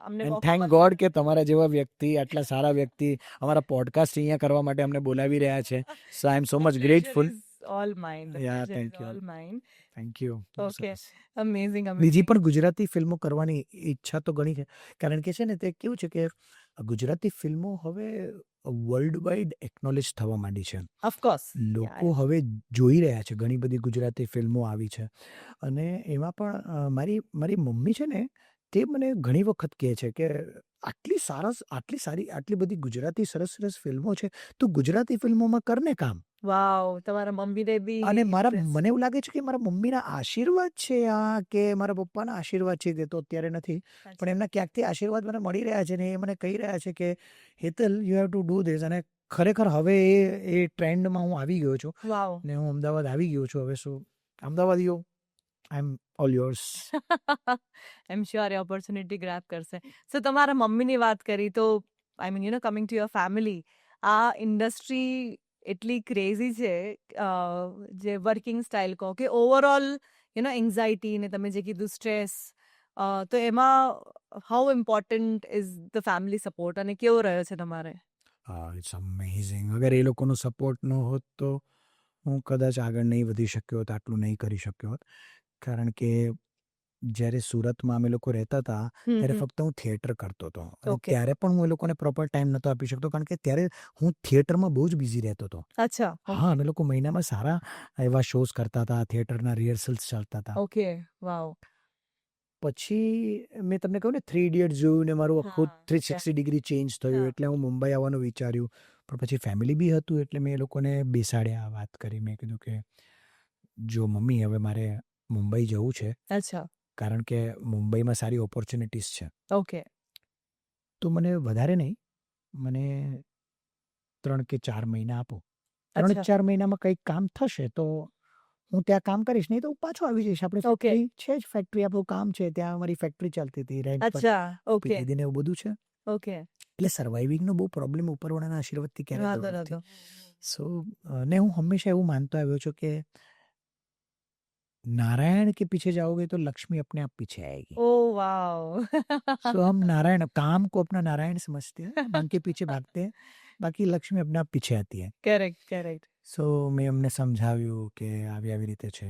અમને એન્ડ થેન્ક ગોડ કે તમારા જેવા વ્યક્તિ, આટલા સારા વ્યક્તિ અમારા પોડકાસ્ટ અહીંયા કરવા માટે અમને બોલાવી રહ્યા છે. So I am so much grateful. All mine. Thank you. All mine. Thank you. Okay. Amazing. બીજી પણ ગુજરાતી ફિલ્મો કરવાની ઈચ્છા તો ઘણી છે. કારણ કે છે ને, તે કેવું છે કે ગુજરાતી ફિલ્મો હવે વર્લ્ડ વાઇડ એકનોલેજ થવા માંડી છે. ઓફકોર્સ. લોકો હવે જોઈ રહ્યા છે. ઘણી બધી ગુજરાતી ફિલ્મો આવી છે, અને એમાં પણ મારી મમ્મી છે ને, તે મને ઘણી વખત કહે છે કે આટલી સારી આટલી બધી ગુજરાતી સરસ ફિલ્મો છે, તું ગુજરાતી ફિલ્મોમાં કરને કામ. વાવ, તમારા મમ્મીને બી અને મને એવું લાગે છે કે મારા મમ્મીના આશીર્વાદ છે આ, કે મારા પપ્પાના આશીર્વાદ છે, તે તો અત્યારે નથી, પણ એમના ક્યાંકથી આશીર્વાદ મને મળી રહ્યા છે, ને એ મને કહી રહ્યા છે કે Hetal, you have to do this. અને ખરેખર હવે એ ટ્રેન્ડમાં હું આવી ગયો છું. વાવ. ને હું અમદાવાદ આવી ગયો છું હવે. શું અમદાવાદીઓ, I am all yours. I am sure એ ઓપોર્ચ્યુનિટી ગ્રેબ કરશે. સો તમારા મમ્મીની વાત કરી, તો I mean coming to your family, આ ઇન્ડસ્ટ્રી એટલી ક્રેઝી છે, જે વર્કિંગ સ્ટાઇલ કહો કે ઓવરઓલ એન્ઝાઇટી ને તમે જે કીધું સ્ટ્રેસ, તો એમાં how important is the family support, અને કેવો રહ્યો છે તમારે? It's amazing. અગર એ લોકોનો સપોર્ટ ન હોત તો હું કદાચ આગળ નહીં વધી શક્યો હોત, આટલું નહીં કરી શક્યો હોત. કારણ કે જ્યારે સુરતમાં અમે લોકો રહેતા હતા ત્યારે ફક્ત હું થિયેટર કરતો હતો અને ઓકે. ત્યારે પણ હું એ લોકોને પ્રોપર ટાઈમ નહોતો આપી શકતો કારણ કે ત્યારે હું થિયેટરમાં બહુ જ બિઝી રહેતો હતો. અચ્છા. હા, અમે લોકો મહિનામાં સારા એવા શોઝ કરતા હતા, થિયેટરના રિહર્સલ્સ ચાલતા હતા. ઓકે. વાવ. પછી મેં તમને કહ્યું ને 3 ઇડિયટ્સ જોયું ને મારું આખું હા. 360 ડિગ્રી ચેન્જ થયું હા. એટલે હું મુંબઈ આવવાનું વિચાર્યું. પણ પછી ફેમિલી બી હતું એટલે મેં એ લોકોને બેસાડ્યા, વાત કરી. મેં કીધું કે જો મમ્મી હવે મારે મુંબઈ જવું છે અચ્છા. કારણ કે મુંબઈમાં સારી ઓપોર્ચ્યુનિટીઝ છે. ઓકે. તો મને વધારે નહીં, મને 3 કે 4 મહિના આપો. 3 અચ્છા. 4 મહિનામાં કંઈક કામ થશે તો હું ત્યાં કામ કરીશ, નહીં તો હું પાછો આવી જઈશ. આપણે ઓકે. ફેક્ટરી છે જ, ફેક્ટરી આપણું કામ છે, ત્યાં અમારી ફેક્ટરી ચાલતી હતી, રેન્ટ પર અચ્છા. આપી ઓકે. દીધી ને એવું બધું છે. ઓકે. એટલે સર્વાઇવિંગનો બહુ પ્રોબ્લેમ ઉપરવાળાના આશીર્વાદથી ક્યારેય વાંધો થયો નથી. નહોતો. સો ને હું હંમેશા એવું માનતો આવ્યો છું કે नारायण के पीछे जाओगे तो लक्ष्मी अपने आप पीछे आएगी. Oh wow. सो हम नारायण काम को अपना नारायण समझते हैं, उनके पीछे भागते हैं, बाकी लक्ष्मी अपने आप पीछे आती है. Correct correct. સો મેં અમને સમજાવ્યું કે આવી આવી રીતે છે.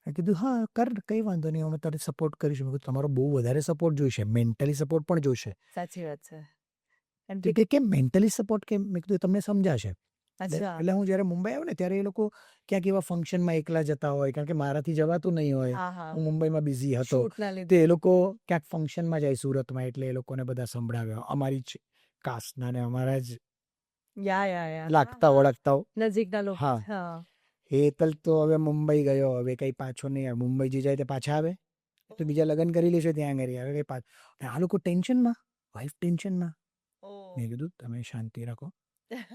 મેં કીધું હા કર, કંઈ વાંધો નહીં, અમે તારે સપોર્ટ કરીશું. મેં કીધું તમારો બહુ વધારે સપોર્ટ જોઈશે, મેન્ટલી સપોર્ટ પણ જોઈશે. સાચી વાત છે. And તો કે કેમ મેન્ટલી સપોર્ટ કેમ? મેં કીધું તમને સમજાશે. અચ્છા. એટલે હું જ્યારે મુંબઈ આવ્યો ને ત્યારે એ લોકો ક્યાંક એવા ફંક્શનમાં એકલા જતા હોય કારણ કે મારાથી જવાતું નહીં હોય, હા હા. હું મુંબઈમાં બિઝી હતો. શૂટના તો લીધે. એ લોકો ક્યાંક ફંક્શનમાં જાય સુરતમાં એટલે એ લોકોને બધા સંભળાવ્યા અમારી જ કાસ્ટના ને અમારા જ યા. લાગતા ઓળખતા. નજીકના લોકો. હા. હા. હેતલ તો હવે મુંબઈ ગયો, હવે કંઈ પાછો નહીં આવે. મુંબઈ જે જાય તે પાછા આવે તો બીજા લગ્ન કરી લેશે ત્યાં આગળ, હવે કંઈ પાછું. અને આ લોકો ટેન્શનમાં, વાઈફ ટેન્શનમાં. મેં કીધું તમે શાંતિ રાખો.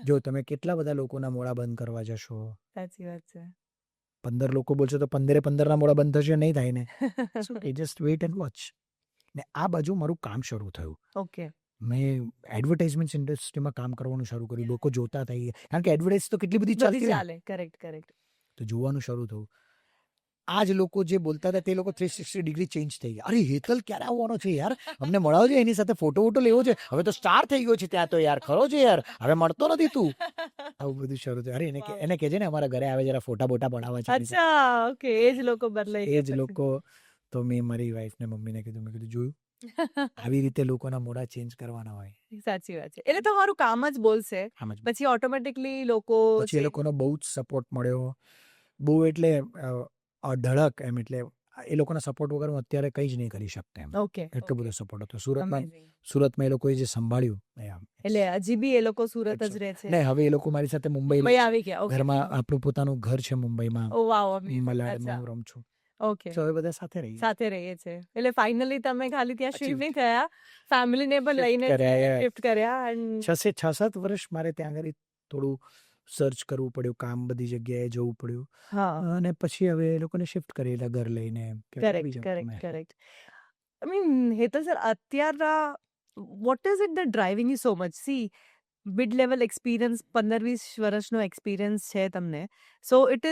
જો તમે કેટલા બધા લોકોના મોડા બંધ કરવા જશો, સાચી વાત છે. 15 લોકો બોલશે તો 15 મોડા બંધ થશે, નહીં થાય ને. સો જસ્ટ વેઇટ એન્ડ વોચ. ને આ બાજુ મારું કામ શરૂ થયું. ઓકે. મેં એડવર્ટાઇઝમેન્ટ ઇન્ડસ્ટ્રીમાં કામ કરવાનું શરૂ કર્યું. લોકો જોતા થઈ ગયા કારણ કે એડવર્ટાઇઝ તો કેટલી બધી ચાલતી હોય. ચાલે. Correct correct. તો જોવાનું શરૂ થયું. આ જ લોકો જે બોલતા હતા તે લોકો 360 ડિગ્રી ચેન્જ થઈ ગયા. અરે હેતલ ક્યારે આવવાનો છે યાર, અમને મળાવજો, એની સાથે ફોટો વોટો લેવો છે, હવે તો સ્ટાર થઈ ગયો છે ત્યાં તો યાર, ખરો છે યાર, હવે મળતો નથી તું. આવું બધું શરૂ થયું. અરે એને કહેજે ને અમારા ઘરે આવે જરા ફોટા બોટા પડાવવા છે. અચ્છા. ઓકે. એ જ લોકો બદલાઈ એ જ લોકો. તો મેં મારી વાઈફ ને મમ્મીને કીધું, મેં કીધું જોયું આવી રીતે લોકોના મોડા ચેન્જ કરવાના હોય. સાચી વાત છે. એટલે તમારું કામ જ બોલશે, આમ જ. પછી ઓટોમેટિકલી લોકો પછી એ લોકોનો બહુ જ સપોર્ટ મળ્યો. બહુ એટલે અઢળક એમ, એટલે એ લોકોના સપોર્ટ વગર હું અત્યારે કંઈ જ નહીં કરી શકતા એમ. ઓકે. એટલો બધો સપોર્ટ હતો. સુરતમાં Amazing. એ લોકોએ જે સંભાળ્યું એટલે હજી બી એ લોકો સુરત જ રહે છે. ને હવે એ લોકો મારી સાથે મુંબઈ મુંબઈ આવી ગયા. ઓકે. ઘરમાં આપણું પોતાનું ઘર છે મુંબઈમાં. ઓ વાવ. મલાડમાં હું રહું છું. ઓકે. તો હવે બધા સાથે રહીએ. સાથે રહીએ છે. એટલે ફાઇનલી તમે ખાલી ત્યાં Achieved. શિફ્ટ નહીં થયા, ફેમિલીને પણ લઈને શિફ્ટ કર્યા. and 6-7 વર્ષ મારે ત્યાં આગળ થોડું સર્ચ કરવું પડ્યું, કામ બધી જગ્યાએ જવું પડ્યું. હા. અને પછી હવે એ લોકોને શિફ્ટ કરેલા ઘર લઈને. કે આવી જાઓ તમે. Correct. I mean, Hetal sir, અત્યારના what is it that driving you so much? See, mid level experience, 15-20 વર્ષનો એક્સપિરિયન્સ છે તમને. So it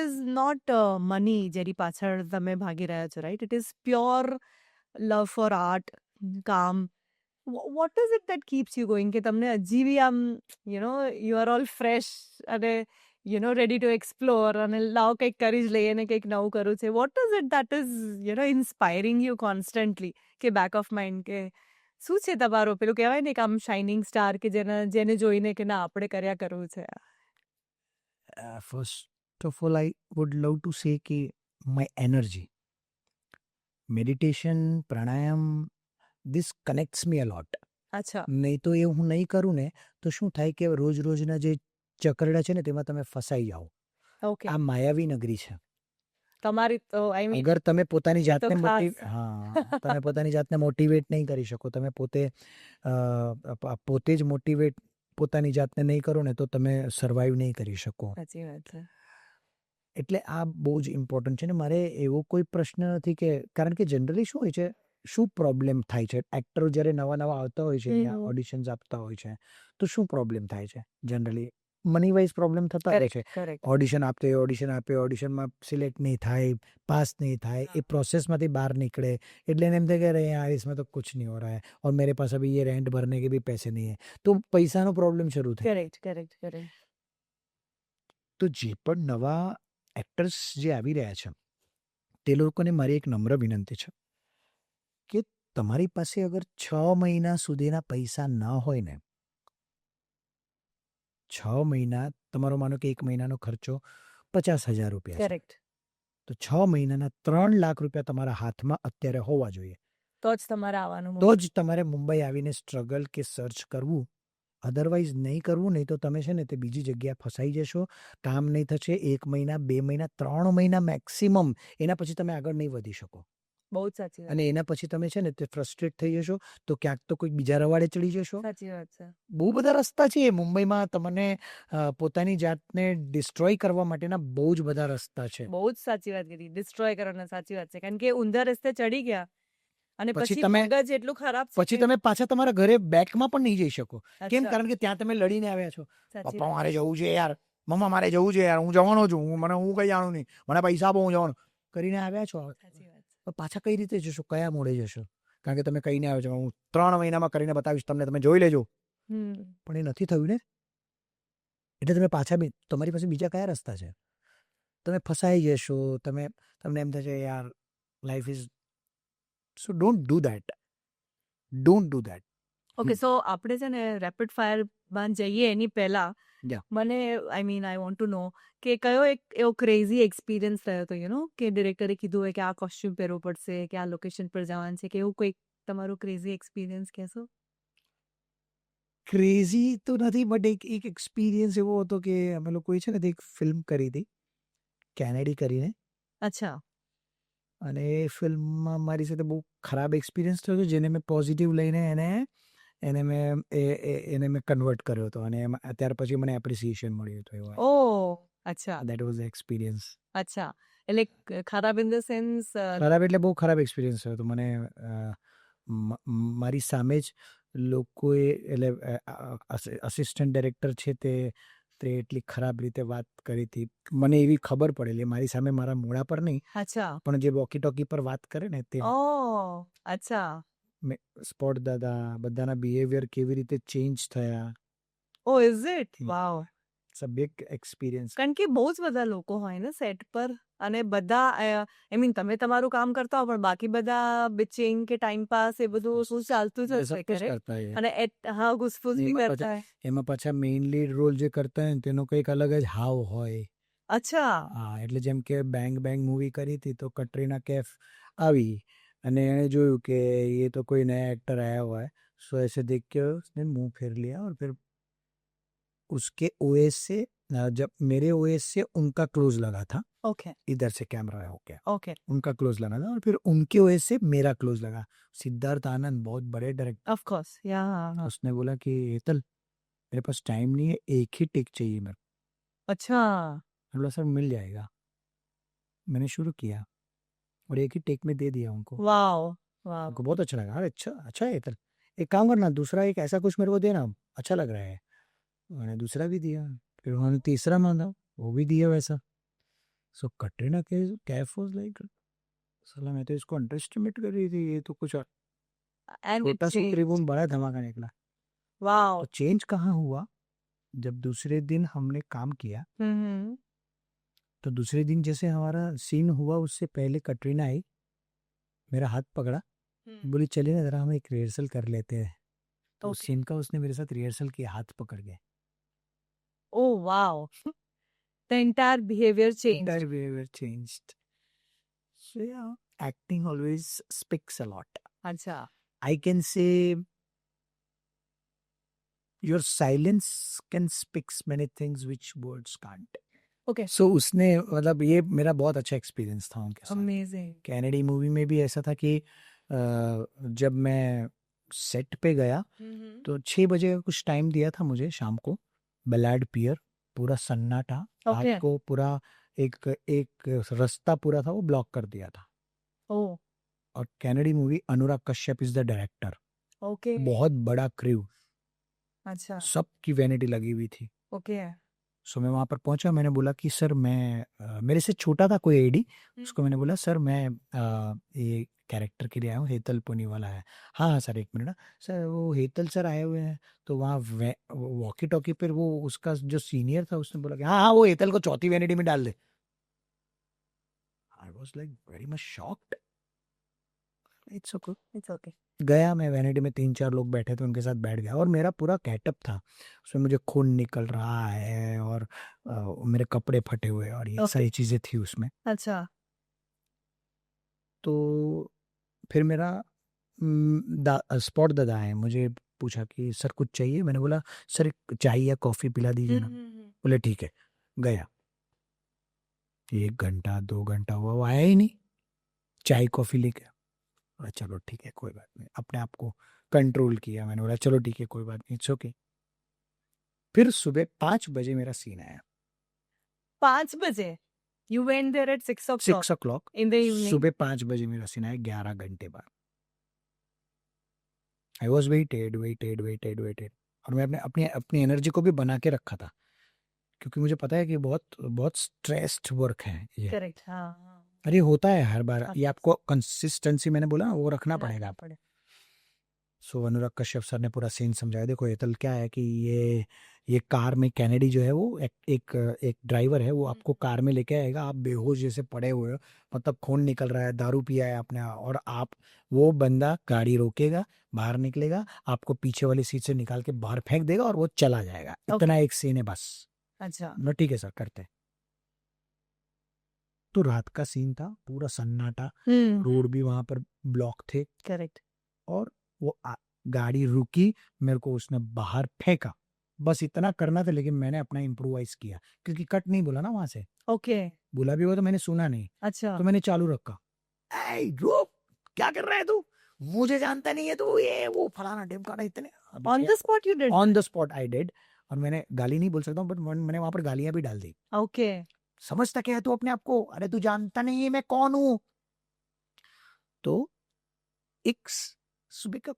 is not money જેની પાછળ તમે ભાગી રહ્યા છો, right? It is pure love for art, કામ. What is it that keeps you going? કે તમને હજી બી આમ, you are all fresh અને ready to explore અને લાવ કંઈક કરી જ લઈએ ને કંઈક નવું કરવું છે. What is it that is, inspiring you constantly? કે back of mind કે શું છે તમારો પેલું કહેવાય ને કે આમ શાઇનિંગ સ્ટાર કે જેને જોઈને કે ના આપણે કર્યા કરવું છે. First of all I would love to say કે my energy, meditation, pranayama, this connects me a lot. અચ્છા. નહીં તો એ હું નહીં કરું ને તો શું થાય કે રોજના જે ચકરડા છે ને તેમાં તમે ફસાઈ જાઓ. ઓકે. આ માયાવી નગરી છે. તમારી તો આઈ મીન અગર તમે પોતાની જાતને ખાસ. તમે પોતાની જાતને મોટિવેટ નહીં કરી શકો, તમે પોતે જ મોટિવેટ પોતાની જાતને નહીં કરો ને તો તમે સર્વાઈવ નહીં કરી શકો. સાચી વાત છે. એટલે આ બહુ જ ઇમ્પોર્ટન્ટ છે. ને મારે એવો કોઈ પ્રશ્ન નથી કે, કારણ કે જનરલી શું હોય છે, શું પ્રોબ્લેમ થાય છે એક્ટરો જ્યારે નવા આવતા હોય છે, ઓડિશન્સ આપતા હોય છે, તો શું પ્રોબ્લેમ થાય છે જનરલી? મની વાઇઝ પ્રોબ્લેમ થતા હોય છે. કરેક્ટ. ઓડિશન આપે, ઓડિશનમાં સિલેક્ટ નહીં થાય, પાસ નહીં થાય, એ પ્રોસેસમાંથી બહાર નીકળે એટલે એને એમ થાય કે અરે યાર इसमें तो कुछ नहीं हो रहा है और मेरे पास अभी ये रेंट भरने के भी पैसे नहीं है, तो પૈસાનો પ્રોબ્લેમ શરૂ થાય. કરેક્ટ. તો જે પણ નવા એક્ટર્સ જે આવી રહ્યા છે તે લોકોને મારી એક નમ્ર વિનંતી છે કે તમારી પાસે અગર 6 મહિના સુધીના પૈસા ન હોય ને, 6 મહિના તમારો માનો કે 1 મહિનાનો ખર્ચો 50,000 રૂપિયા છે. કરેક્ટ. તો 6 મહિનાના 3 લાખ રૂપિયા તમારા હાથમાં અત્યારે હોવા જોઈએ. તો જ તમારે આવવાનું. તો જ તમારે મુંબઈ આવીને સ્ટ્રગલ કે સર્ચ કરવું. અધરવાઇઝ નહીં કરવું, નહીં તો તમે છે ને તે બીજી જગ્યાએ ફસાઈ જશો, કામ નહીં થશે. 1 મહિના, 2 મહિના, 3 મહિના મેક્સિમમ, એના પછી તમે આગળ નહીં વધી શકો. બહુ જ સાચી વાત. અને એના પછી તમે છે ને તે ફ્રસ્ટ્રેટ થઈ જશો, તો ક્યાંક તો કોઈ બીજા રવાડે ચડી જશો. સાચી વાત છે. બહુ બધા રસ્તા છે મુંબઈમાં. તમને પોતાની જાતને ડિસ્ટ્રોય કરવા માટેના બહુ જ બધા રસ્તા છે. બહુ જ સાચી વાત કીધી. ડિસ્ટ્રોય કરવાના, સાચી વાત છે. કારણ કે ઊંધા રસ્તે ચડી ગયા અને પછી પછી તમે- મગજ એટલું ખરાબ છે પછી કે- તમે પાછા તમારા ઘરે બેકમાં પણ નહીં જઈ શકો. કેમ? અચ્છા, કારણ કે ત્યાં તમે લડીને આવ્યા છો. સાચી પપ્પા વાત. મારે જવું છે યાર, મમ્મા મારે જવું છે યાર, હું જવાનો છું, હું કઈ જાણું નહીં, મને પૈસા આપો, હું જવાનો કરીને આવ્યા છો. સાચી વાત છે. પણ પાછા કઈ રીતે જશો? કયા મોડે જશો? કારણ કે તમે કહીને આવ્યો છો હું 3 મહિનામાં કરીને બતાવીશ તમને, તમે જોઈ લેજો. પણ એ નથી થયું ને. એટલે તમે પાછા બી, તમારી પાસે બીજા કયા રસ્તા છે? તમે ફસાઈ જશો. તમને એમ થશે યાર life is, so don't do that. Don't do that. Okay, so આપણે છે ને રેપિડ ફાયર માં જઈએ એની પહેલા Yeah. મને આઈ વોન્ટ ટુ નો કે કયો એક એવો ક્રેઝી એક્સપિરિયન્સ થયો હતો, કે ડિરેક્ટરે કીધું હોય કે આ કોસ્ટ્યુમ પહેરવો પડશે, કે આ લોકેશન પર જવાનું છે, કે એવું કોઈ તમારું ક્રેઝી એક્સપિરિયન્સ કહેશો? ક્રેઝી તો નથી, બટ એક એક્સપિરિયન્સ એવો હતો કે અમે લોકોએ છે ને તે એક ફિલ્મ કરી હતી કેનેડી કરીને. અચ્છા. અને એ ફિલ્મમાં મારી સાથે બહુ ખરાબ એક્સપિરિયન્સ થયો હતો, જેને મેં પોઝિટિવ લઈને એને મેં કન્વર્ટ કર્યો હતો. અને ત્યાર પછી મને એપ્રિસિએશન મળ્યું હતું. ઓ અચ્છા. That was the experience. અચ્છા, એટલે ખરાબ ઇન ધ સેન્સ ખરાબ એટલે બહુ ખરાબ એક્સપિરિયન્સ થયો હતો મને. મારી સામે જ લોકોએ, એટલે અસિસ્ટન્ટ ડાયરેક્ટર છે તે એટલી ખરાબ રીતે વાત કરી હતી. મને એવી ખબર પડેલી મારી સામે, મારા મોઢા પર નહીં, અચ્છા. પણ જે વોકી ટોકી પર વાત કરે ને તે ઓ અચ્છા. સ્પોટ દાદા, બધાના બિહેવિયર કેવી રીતે ચેન્જ થયા. Oh is it? Wow. It's a big experience. કારણ કે બહુ જ બધા લોકો હોય ને સેટ પર, અને બધા તમે તમારું કામ કરતા હો, પણ બાકી બધા બિચિંગ કે ટાઈમ પાસ એ બધું શું ચાલતું જ હશે કરે. કરતા હોય. અને હા, ગુસ્ફુસ બી કરતા હોય. એમાં પાછા મેઇન લીડ રોલ જે કરતા હોય ને તેનો કંઈક અલગ જ હાવ હોય. અચ્છા. હા, એટલે જેમ કે બેંગ મૂવી કરી હતી તો કટરીના कैफ આવી અને એણે જોયું કે ये तो कोई नया एक्टर आया हुआ है, सो ऐसे देख के उसने मुंह फेर लिया और फिर उसके ओएस से, जब मेरे ओएस से उनका क्लोज लगा था, ओके इधर से कैमरा हो गया, ओके. उनका क्लोज लगा था, और फिर उनके ओएस से मेरा क्लोज लगा. सिद्धार्थ आनंद बहुत बड़े डायरेक्टर, ऑफ कोर्स या. उसने बोला कि हेतल मेरे पास टाइम नहीं है, एक ही टेक चाहिए मेरे को. अच्छा. मैंने बोला सर मिल जाएगा. मैंने शुरू किया और एक ही टेक में दे दिया उनको. Wow wow. उनको बहुत अच्छा लगा. अरे अच्छा है हेतल, एक काम करना, दूसरा एक ऐसा कुछ मेरे को देना, अच्छा लग रहा है. मैंने दूसरा भी दिया, फिर उन्होंने तीसरा मांगा, वो भी दिया वैसा. सो कटरीना कैफ वाज लाइक, साला मैं तो इसको अंडर एस्टिमेट कर रही थी, ये तो कुछ एंड छोटा सुप्रीम बड़ा धमाका निकला. वाओ. तो चेंज कहाँ हुआ? जब दूसरे दिन हमने काम किया, तो दूसरे दिन जैसे हमारा सीन हुआ, उससे पहले कटरीना आई, मेरा हाथ पकड़ा, बोली चलिए ना जरा हम एक रिहर्सल कर लेते हैं. तो उस सीन का उसने मेरे साथ रिहर्सल किया, हाथ पकड़ के. Oh wow. The entire behavior changed. Entire behavior changed. So yeah, acting always speaks a lot. अच्छा. I can say your silence can speak many things which words can't. Okay. So उसने, मतलब ये मेरा बहुत अच्छा एक्सपीरियंस था उनके साथ. Amazing. कैनेडी मूवी में भी ऐसा था कि जब मैं सेट पे गया तो 6 बजे का कुछ टाइम दिया था मुझे शाम को. बलाड पियर, पूरा सन्नाटा, रात को पूरा एक रास्ता पूरा था वो ब्लॉक कर दिया था. ओह. और Kennedy movie, Anurag Kashyap is the director. Okay. बहुत बड़ा क्रू, अच्छा. सबकी वैनिटी लगी हुई थी. ओके. सो मैं वहाँ पर पहुंचा, मैंने बोला कि सर मैं, मेरे से छोटा था कोई एडी, उसको मैंने बोला सर मैं ये कैरेक्टर के लिए आया हूँ, हेतल पुनीवाला है. हाँ सर एक मिनट, सर वो हेतल सर आए हुए हैं. तो वहाँ वॉकी टॉकी पर वो उसका जो सीनियर था उसने बोला कि हाँ वो हेतल को चौथी वैनिटी में डाल दे. I was like very much shocked. It's okay. It's okay. गया मैं वैनिटी में, 3-4 लोग बैठे थे, उनके साथ बैठ गया और मेरा पूरा कैटअप था. उसमें मुझे खून निकल रहा है और मेरे कपड़े फटे हुए और ये Okay. सारी चीज़ें थी उसमें. अच्छा. तो फिर मेरा स्पॉट दादा है, मुझे पूछा कि सर कुछ चाहिए. मैंने बोला सर एक चाय या कॉफ़ी पिला दीजिए ना. बोले ठीक है. गया 1 घंटा 2 घंटा हुआ, वो आया ही नहीं. चाय कॉफ़ी लेके बोला चलो ठीक है कोई बात नहीं. अपने आप को कंट्रोल किया. मैंने बोला चलो ठीक है कोई बात नहीं, इट्स ओके. फिर सुबह 5 बजे मेरा सीन आया. 5 बजे? You went there at 6 o'clock 6 o'clock in the evening? सुबह 5 बजे मेरा सीन आया, 11 घंटे बाद. I was waited. और मैं अपनी अपनी एनर्जी को भी बना के रखा था, क्योंकि मुझे पता है कि बहुत बहुत स्ट्रेस्ड वर्क है ये. करेक्ट. हाँ. अरे होता है हर बार, हाँ. ये आपको कंसिस्टेंसी मैंने बोला ना, वो रखना पड़ेगा. पड़े. सो अनुराग कश्यप सर ने पूरा सीन समझाया. देखो एतल क्या है कि ये कार में कैनेडी जो है वो एक ड्राइवर है, वो आपको कार में लेके आएगा. आप बेहोश जैसे पड़े हुए हो, मतलब खून निकल रहा है, दारू पिया है आपने, और आप वो बंदा गाड़ी रोकेगा, बाहर निकलेगा, आपको पीछे वाली सीट से निकाल के बाहर फेंक देगा और वो चला जाएगा. इतना एक सीन है बस. अच्छा. ना ठीक है सर करते हैं. तो रात का सीन था, पूरा सन्नाटा, रोड भी वहां पर ब्लॉक थे. करेक्ट. और वो गाड़ी रुकी, मेरे को उसने बाहर फेंका. बस इतना करना था, लेकिन मैंने अपना इम्प्रोवाइज किया, क्योंकि कट नहीं बोला ना वहां से. ओके. बोला भी हुआ तो मैंने सुना नहीं. अच्छा. तो मैंने चालू रखा. ए रुक, क्या कर रहा है तू, मुझे जानता नहीं है तू, ये वो फलाना ढिमकाना. इतने on the spot you did? On the spot I did. और मैंने गाली नहीं बोल सकता हूँ, बट मैंने वहां पर गालियां भी डाल दी. ओके. समझता क्या है तू अपने आप को, अरे तू जानता नहीं है मैं कौन हूं. तो एक सुबह का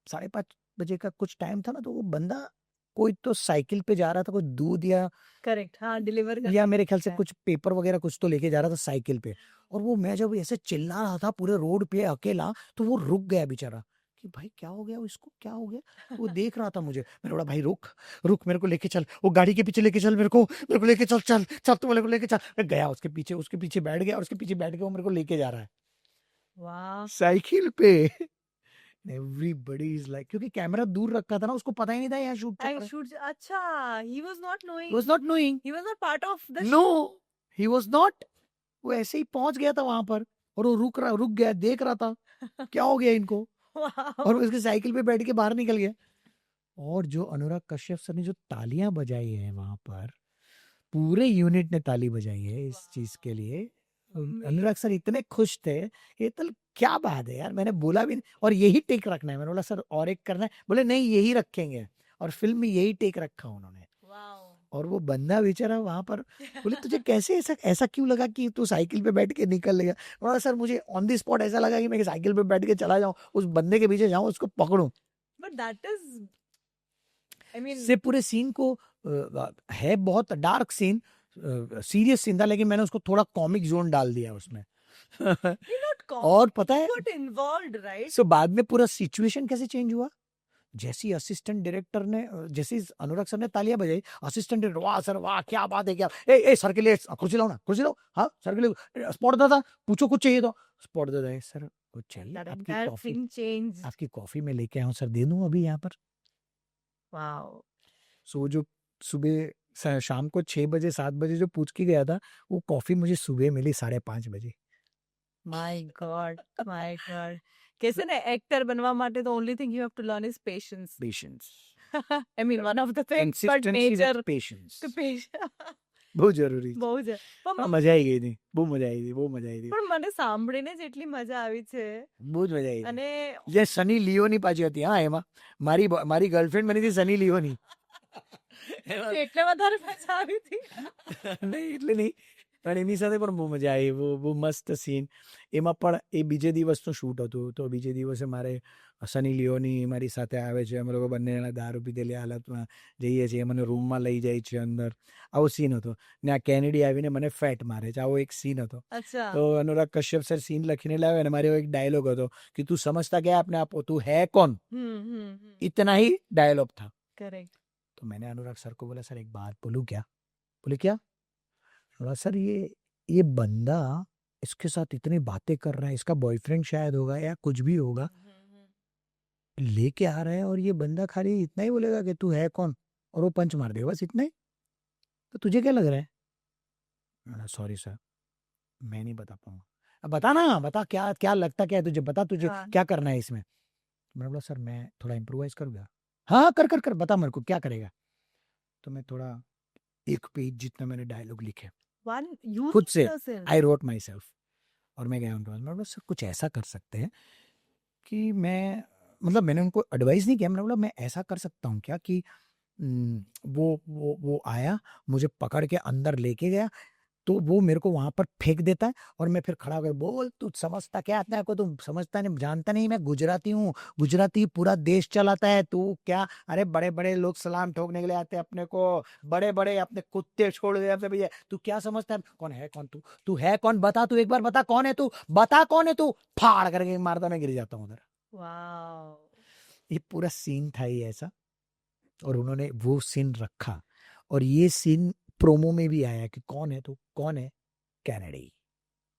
5:30 बजे का कुछ टाइम था ना, तो वो बंदा कोई तो साइकिल पे जा रहा था, कोई दूध या करेक्ट. हाँ, डिलीवर या मेरे ख्याल से कुछ पेपर वगैरह कुछ तो लेके जा रहा था साइकिल पे. और वो मैं जब ऐसे चिल्ला रहा था पूरे रोड पे अकेला, तो वो रुक गया बेचारा कि भाई क्या हो गया इसको, क्या हो गया. वो देख रहा था मुझे. मैंने बोला भाई रुक रुक, मेरे को लेके चल, वो गाड़ी के पीछे लेके चल, मेरे को लेके चल, चल चल तू मेरे को लेके चल. मैं गया उसके पीछे बैठ गया, और उसके पीछे बैठ के वो मेरे को लेके जा रहा है. वाह. साइकिल पे. Everybody is like, क्योंकि कैमरा दूर रखा था ना, उसको पता ही नहीं था यहाँ शूट चल रहा है. अच्छा, he was not knowing. He was not knowing. He was not part of the No, he was not. वो ऐसे ही पहुंच गया था वहां पर, और वो रुक गया, देख रहा था क्या हो गया इनको. Wow. और वो इसके साइकिल पे बैठ के बाहर निकल गया. और जो अनुराग कश्यप सर ने जो तालियां बजाई है वहां पर, पूरे यूनिट ने ताली बजाई है इस चीज के लिए. अनुराग सर इतने खुश थे. ये तो क्या बात है यार, मैंने बोला भी नहीं. और यही टेक रखना है, मैंने बोला सर और एक करना है. बोले नहीं यही रखेंगे, और फिल्म में यही टेक रखा उन्होंने. और वो बंदा बेचारा वहां पर, बोले तुझे कैसे ऐसा क्यों लगा कि तू साइकिल पे बैठ के निकल गया. बोला सर मुझे ऑन द स्पॉट ऐसा लगा कि मैं साइकिल पे बैठ के चला जाऊं, उस बंदे के पीछे जाऊं, उसको पकड़ूं. But that is, I mean, से पूरे सीन को है बहुत डार्क सीन, सीरियस सीन था, लेकिन मैंने उसको थोड़ा कॉमिक जोन डाल दिया उसमें. और पता है got involved, right? सो बाद में पूरा सिचुएशन कैसे चेंज हुआ. जैसी असिस्टेंट डायरेक्टर ने, जैसे अनुराग सर ने तालियां बजाई, असिस्टेंट डायरेक्टर वाह सर वाह क्या बात है, क्या ए सर के लिए कुर्सी लाओ ना, कुर्सी लो. हाँ सर के लिए स्पॉट दादा पूछो कुछ चाहिए तो. स्पॉट दादा है सर कुछ चाहिए, That आपकी entire कॉफी, thing changed. आपकी कॉफी में लेके आया हूँ सर, दे दूं अभी यहाँ पर. Wow. सो जो सुबह शाम को 6 बजे 7 बजे जो पूछ के गया था, वो कॉफी मुझे सुबह मिली 5:30 बजे. My God, my God. कैसे ना एक्टर बनवा माटे तो only thing you have to learn is patience. Patience. I mean one of the things, but Consistency major with patience. to patience. बहुत જરૂરી છે. બહુ જ. હા, મજા આવી ગઈ હતી, બહુ મજા આવી હતી, બહુ મજા આવી હતી, પણ મને સાંભળીને જ એટલી મજા આવી છે. બહુ જ મજા આવી હતી. અને જે સની લિયોની પાછી હતી. હા એમાં મારી ગર્લફ્રેન્ડ બની હતી સની લિયોની. એટલે વધારે મજા આવી હતી. નહીં એટલે નહીં, પણ એની સાથે પણ બહુ મજા આવી. બહુ મસ્ત સીન. એમાં પણ એ બીજે દિવસનું શૂટ હતું, તો બીજે દિવસે મારે સની લિયોની મારી સાથે આવે છે, અમે લોકો બંને જણા દારૂ પીધેલી હાલતમાં જઈએ છીએ, મને રૂમમાં લઈ જાય છે અંદર. આવો સીન હતો. ને આ કેનેડી આવીને મને ફેટ મારે છે, આવો એક સીન હતો. અચ્છા. તો अनुराग कश्यप सर सीन लखीने लावे અને મારો એક डायलॉग હતો कि तू समझता क्या अपने आप को, तू है कौन. इतना ही डायलॉग था. करेक्ट. तो मैंने अनुराग सर को बोला सर एक बात बोलूं क्या. बोले क्या. बोला सर ये बंदा इसके साथ इतनी बातें कर रहा है, इसका बॉयफ्रेंड शायद होगा या कुछ भी होगा, लेके आ रहा है और ये बंदा खाली इतना ही बोलेगा कि तू है कौन, और वो पंच मार देगा, बस इतना ही। तो तुझे क्या लग रहा है? सॉरी सर, मैं नहीं बता पाऊंगा। अब बता ना, बता क्या क्या लगता क्या है तुझे, बता तुझे हाँ। क्या करना है इसमें। मैंने बोला सर मैं थोड़ा इम्प्रोवाइज करूँगा। हाँ कर कर कर, बता मेरे को क्या करेगा। तो मैं थोड़ा 1 पेज जितना मैंने डायलॉग लिखे One, you खुद wrote से, yourself. I wrote my self. और मैं गया उनके पास, मैंने बोला सर कुछ ऐसा कर सकते हैं कि मैं, मतलब मैंने उनको एडवाइस नहीं किया, मैंने बोला मैं ऐसा कर सकता हूँ क्या कि वो आया, मुझे पकड़ के अंदर लेके गया, तो वो मेरे को वहां पर फेंक देता है और मैं फिर खड़ा होकर, बोल तू समझता क्या अपने को, तू समझता नहीं, जानता नहीं मैं गुजराती हूँ, गुजराती पूरा देश चलाता है, तू क्या, अरे बड़े बड़े लोग सलाम ठोकने के लिए आते हैं अपने को, बड़े बड़े अपने कुत्ते छोड़ दे अपने भैया, तू क्या समझता है, कौन है कौन तू, तू है कौन, बता, तू एक बार बता कौन है तू, बता कौन है तू, फाड़ करके मारता मैं गिर जाता हूँ उधर। Wow. ये पूरा सीन था ही ऐसा, और उन्होंने वो सीन रखा, और ये सीन प्रोमो में भी आया कि कौन है तू, कौन है, Kennedy.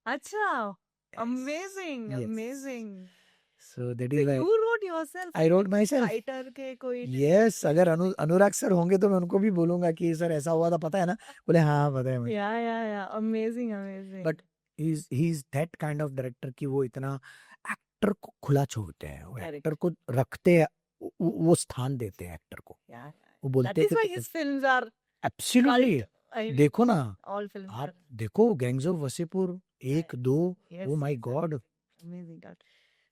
Acha. Yes. Amazing. Yes. Amazing. So that So is why you wrote yourself. I wrote myself. Writer के कोई Yes, अगर अनुराग सर होंगे तो मैं उनको भी बोलूंगा कि सर ऐसा हुआ था, पता है ना, बोले हाँ पता है मुझे। Yeah. Amazing. Amazing. But he is that kind of director कि वो इतना एक्टर को खुला छोड़ते हैं, वो Correct. एक्टर को रखते हैं, वो स्थान देते हैं एक्टर को, Yeah. वो That बोलते is हैं why कि his films are absolutely, cult. I mean, देखो ना, all films आप are. देखो gangs of Wasseypur 1, 2, Yes. Oh my God. Amazing. That.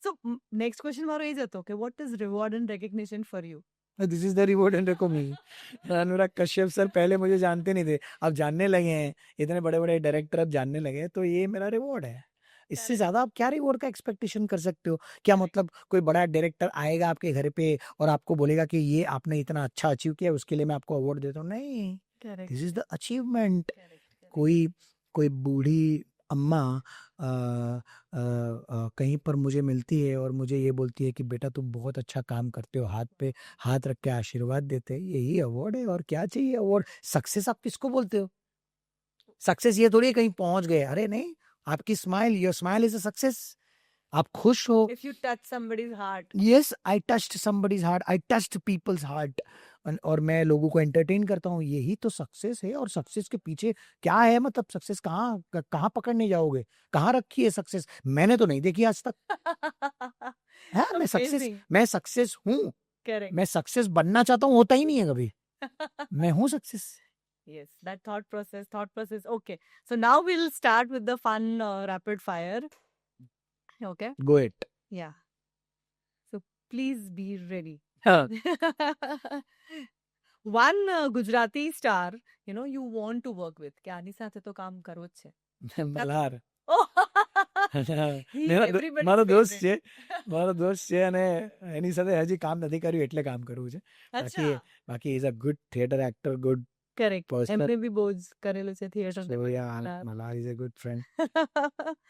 So next question मारो ये जातो कि what is reward and recognition for you? This is the reward and recognition. Anurag Kashyap sir पहले मुझे जानते नहीं थे, अब जानने लगे हैं, इतने बड़े बड़े डायरेक्टर अब जानने लगे हैं, तो ये मेरा रिवॉर्ड है। इससे Correct. ज्यादा आप क्या रिवॉर्ड का एक्सपेक्टेशन कर सकते हो? क्या मतलब कोई बड़ा डायरेक्टर आएगा आपके घर पे और आपको बोलेगा कि ये आपने इतना अच्छा अचीव किया, उसके लिए मैं आपको अवार्ड देता हूँ? नहीं, Correct. This is the achievement. Correct. Correct. कोई कोई बूढ़ी अम्मा कहीं पर मुझे मिलती है और मुझे ये बोलती है कि बेटा तुम बहुत अच्छा काम करते हो, हाथ पे हाथ रख के आशीर्वाद देते हैं, यही अवार्ड है। और क्या चाहिए अवार्ड? सक्सेस आप किसको बोलते हो? सक्सेस ये थोड़ी है कहीं पहुंच गए, अरे नहीं, आपकी smile, your smile is a success. आप खुश हो। If you touch somebody's heart. Yes, I touched somebody's heart, I touched people's heart, और मैं लोगों को एंटरटेन करता हूँ, यही तो सक्सेस है। और सक्सेस के पीछे क्या है, मतलब सक्सेस कहाँ कहाँ पकड़ने जाओगे, कहाँ रखी है सक्सेस? मैंने तो नहीं देखी आज तक। है Amazing. मैं सक्सेस हूँ, Correct. मैं सक्सेस बनना चाहता हूँ, होता ही नहीं है कभी, मैं हूँ success. Yes, that thought process. Okay. So now we'll start with the fun rapid fire. Okay. Go it. Yeah. So please be ready. One Gujarati star, you want to work with. કે આની સાથે તો કામ કરવું જ છે. Malhar Oh, he everybody's મારો દોસ્ત છે, favorite. મારો દોસ્ત છે, અને એની સાથે હજી કામ નથી કર્યું એટલે કામ કરવું છે. અચ્છા. બાકી is a good theatre actor, good Correct. person. એમને બી બહુ જ કરેલું છે theatre. So yeah, Malhar is a good friend.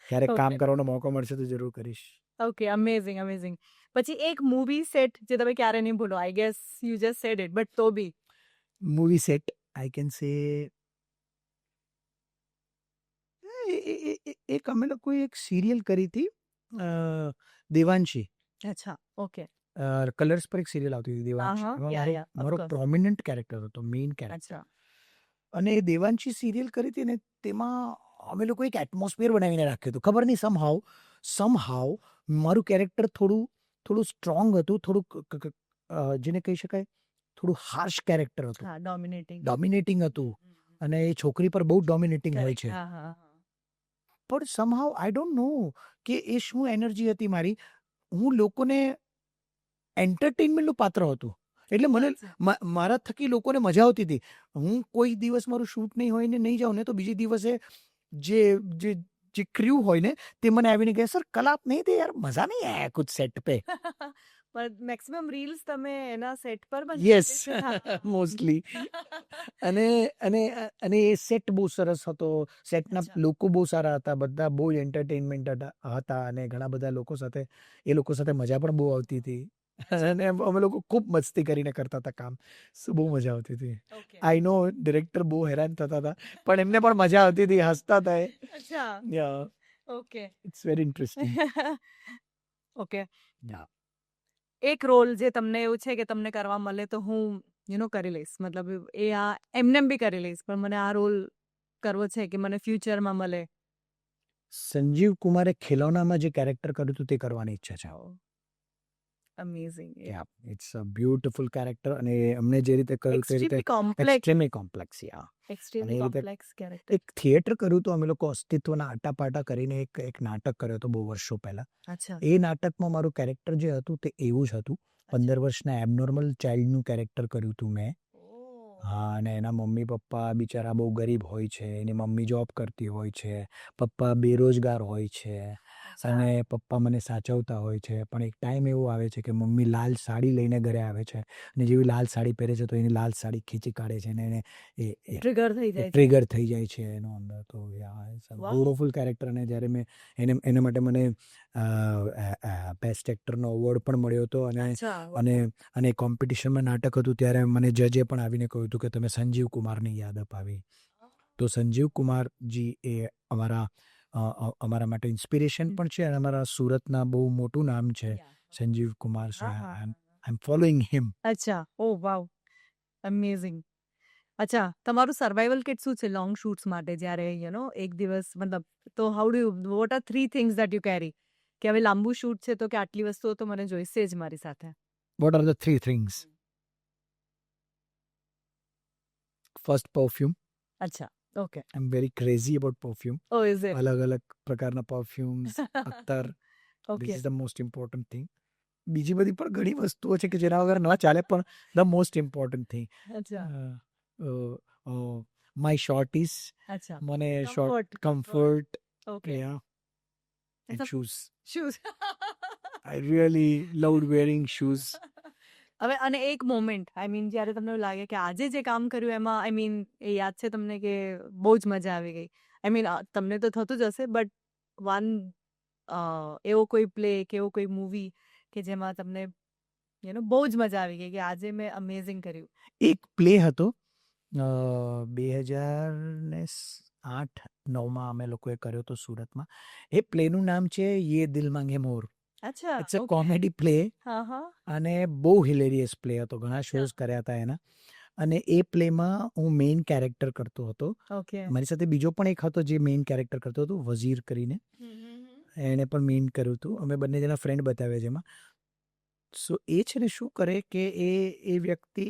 ક્યારેક કામ કરવાનો મોકો મળશે તો જરૂર કરીશ. Okay, amazing. પછી એક મૂવી સેટ જે તમે ક્યારે નહીં ભૂલો. I guess you just said it, but તો બી. Movie set I can say, એક અમે લોકો એક સિરિયલ કરી હતી, દેવાંશી. અચ્છા, okay. કલર્સ પર એક સિરિયલ આવતી હતી દેવાંશી, Uh-huh. એમાં Yeah, of મારો course. પ્રોમિનન્ટ કેરેક્ટર હતો, મેઇન કેરેક્ટર. અચ્છા. અને એ દેવાંશી સિરિયલ કરી હતી ને, તેમાં અમે લોકો એક એટમોસ્ફિયર બનાવીને રાખ્યું હતું. ખબર નહીં, સમહાવ મારું કેરેક્ટર થોડું સ્ટ્રોંગ હતું, થોડું જેને કહી શકાય થોડું હાર્શ કેરેક્ટર હતું, હા, ડોમિનેટિંગ હતું, અને એ છોકરી પર બહુ ડોમિનેટિંગ હોય છે. હા. પણ સમહાવ આઈ ડોન્ટ નો કે એ શું એનર્જી હતી મારી, હું લોકોને એન્ટરટેનમેન્ટનું પાત્ર હતું. એટલે મને મારા થકી લોકોને મજા આવતી હતી. હું કોઈ દિવસ મારું શૂટ નહીં હોય ને નહીં જાઉં ને, તો બીજે દિવસે જે ક્રૂ હોય ને તે મને આવીને કહે, સર કલ આપ નહીં થે યાર, મજા નહીં આયા કુછ સેટ પે. પણ મેક્સિમમ રીલ્સ તમે એના સેટ પર જ યસ, મોસ્ટલી. અને એ સેટ બહુ સરસ હતો, સેટના લોકો બહુ સારા હતા, બધા બહુ એન્ટરટેનમેન્ટ હતા, અને ઘણા બધા લોકો સાથે મજા પણ બહુ આવતી હતી, અને અમે લોકો ખૂબ મસ્તી કરીને કરતા હતા કામ, બહુ મજા આવતી હતી. આઈ નો ડિરેક્ટર બહુ હેરાન થતા હતા, પણ એમને પણ મજા આવતી હતી, હસતા હતા. અચ્છા. Yeah. Okay it's very interesting. Okay yeah. એક રોલ જે તમને એવું છે કે તમને કરવા મળે તો હું કરી લઈશ, મતલબ એ આ એમનેમ બી કરી લઈશ, પણ મને આ રોલ કરવો છે કે મને ફ્યુચરમાં મળે. સંજીવ કુમારે ખિલૌનામાં જે કેરેક્ટર કર્યું હતું તે કરવાની ઈચ્છા છે. Amazing. Yeah, it's a beautiful character. અને અમને જે રીતે કર્યું તે રીતે extremely complex, extremely complex. Yeah. Extremely અને એ રીતે કોમ્પ્લેક્સ કેરેક્ટર. એક થિયેટર કર્યું તો અમે લોકો અસ્તિત્વના આટાપાટા કરીને એક નાટક કર્યો હતો બહુ વર્ષો પહેલા. અચ્છા. એ નાટકમાં મારું કેરેક્ટર જે હતું તે એવું જ હતું. 15 વર્ષના એબનોર્મલ ચાઇલ્ડનું કેરેક્ટર કર્યું હતું મેં. હા, અને એના મમ્મી પપ્પા બિચારા બહુ ગરીબ હોય છે, એની મમ્મી જોબ કરતી હોય છે, પપ્પા બેરોજગાર હોય છે, અને પપ્પા મને સાચવતા હોય છે. પણ એક ટાઈમ એવો આવે છે કે મમ્મી લાલ સાડી લઈને ઘરે આવે છે, અને જેવી લાલ સાડી પહેરે છે તો એની લાલ સાડી ખીચી કાઢે છે, અને એને ટ્રિગર થઈ જાય છે એનો અંદર. તો બ્યુટીફુલ કેરેક્ટર. અને જ્યારે મેં એના માટે મને બેસ્ટ એક્ટરનો એવોર્ડ પણ મળ્યો હતો. અને કોમ્પિટિશનમાં નાટક હતું ત્યારે મને જજે પણ આવીને કહ્યું હતું કે તમે સંજીવ કુમારની યાદ અપાવી. તો સંજીવ કુમારજી એ અમારા માટે ઇન્સ્પિરેશન પણ છે, અને અમારા સુરતના બહુ મોટું નામ છે સંજીવ કુમાર. સો આઈ એમ ફોલોઈંગ હિમ. અચ્છા. ઓ વાવ, અમેઝિંગ. અચ્છા, તમારું સર્વાઇવલ કિટ શું છે લોંગ શૂટ્સ માટે? જ્યારે એક દિવસ, મતલબ, તો how do you, what are 3 things that you કેરી? કે હવે લાંબુ શૂટ છે તો કે આટલી વસ્તુઓ તો મને જોઈશે જ મારી સાથે. What are the 3 things? First, perfume. અચ્છા. Okay. I'm very crazy about perfume. Oh, is it? અલગ પ્રકારના perfumes, અત્તર. Okay. This is the most important thing. બીજી બધી પણ ઘણી વસ્તુઓ છે કે જેના વગર ન ચાલે, પણ the most important thing. અચ્છા. My shorties. અચ્છા. મને comfort. Okay. Yeah. And shoes. Shoes. I really loved wearing shoes. હવે અને એક મોમેન્ટ, આઈ મીન, જ્યારે તમને એવું લાગે કે આજે જે કામ કર્યું એમાં, આઈ મીન, એ યાદ છે તમને કે બહુ જ મજા આવી ગઈ? આઈ મીન, તમને તો થતું જ હશે, બટ વન એવો કોઈ પ્લે કે એવો કોઈ મૂવી કે જેમાં તમને બહુ જ મજા આવી ગઈ કે આજે મેં અમેઝિંગ કર્યું? એક પ્લે હતો 2008-9માં અમે લોકોએ કર્યો હતો સુરતમાં. એ પ્લેનું નામ છે યે દિલ માંગે મોર. અચ્છા. It's a comedy play. હા હા. અને બહુ હિલેરિયસ પ્લે હતો. ઘણા શોઝ કર્યા હતા એના. અને એ પ્લેમાં હું મેઇન કેરેક્ટર કરતો હતો. ઓકે. મારી સાથે બીજો પણ એક હતો જે મેઇન કેરેક્ટર કરતો હતો, વઝીર કરીને. એણે પણ મેઇન કર્યું હતું. અમે બંને જણા ફ્રેન્ડ બતાવ્યા છે એમાં. સો એ છે ને શું કરે કે એ વ્યક્તિ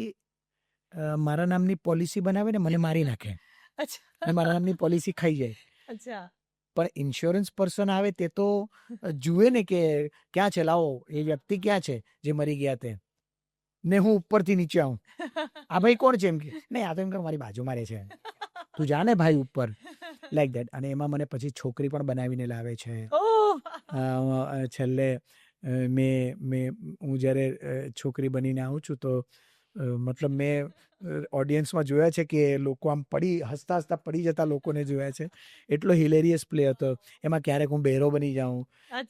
મારા નામની પોલિસી બનાવે ને મને મારી નાખે. અને મારા નામની પોલિસી ખાઈ જાય. અચ્છા. પણ ઇન્સ્યોરન્સ પર્સન આવે તે તો જુએ ને કે ક્યાં છે, લાવો એ વ્યક્તિ ક્યાં છે જે મરી ગયા તે. ને હું ઉપરથી નીચે આવું, આ ભાઈ કોણ છે? એમ કે નહીં, આ તો એમ કે મારી બાજુમાં રહે છે, તું જા ને ભાઈ ઉપર, લાઈક દેટ. અને એમાં મને પછી છોકરી પણ બનાવીને લાવે છે. છેલ્લે હું જ્યારે છોકરી બનીને આવું છું તો મતલબ મેં ઓડિયન્સમાં જોયા છે કે લોકો આમ હસતા હસતા પડી જતા લોકોને જોયા છે. એટલો હિલેરિયસ પ્લે હતો. એમાં ક્યારેક હું બહેરો બની જાઉં,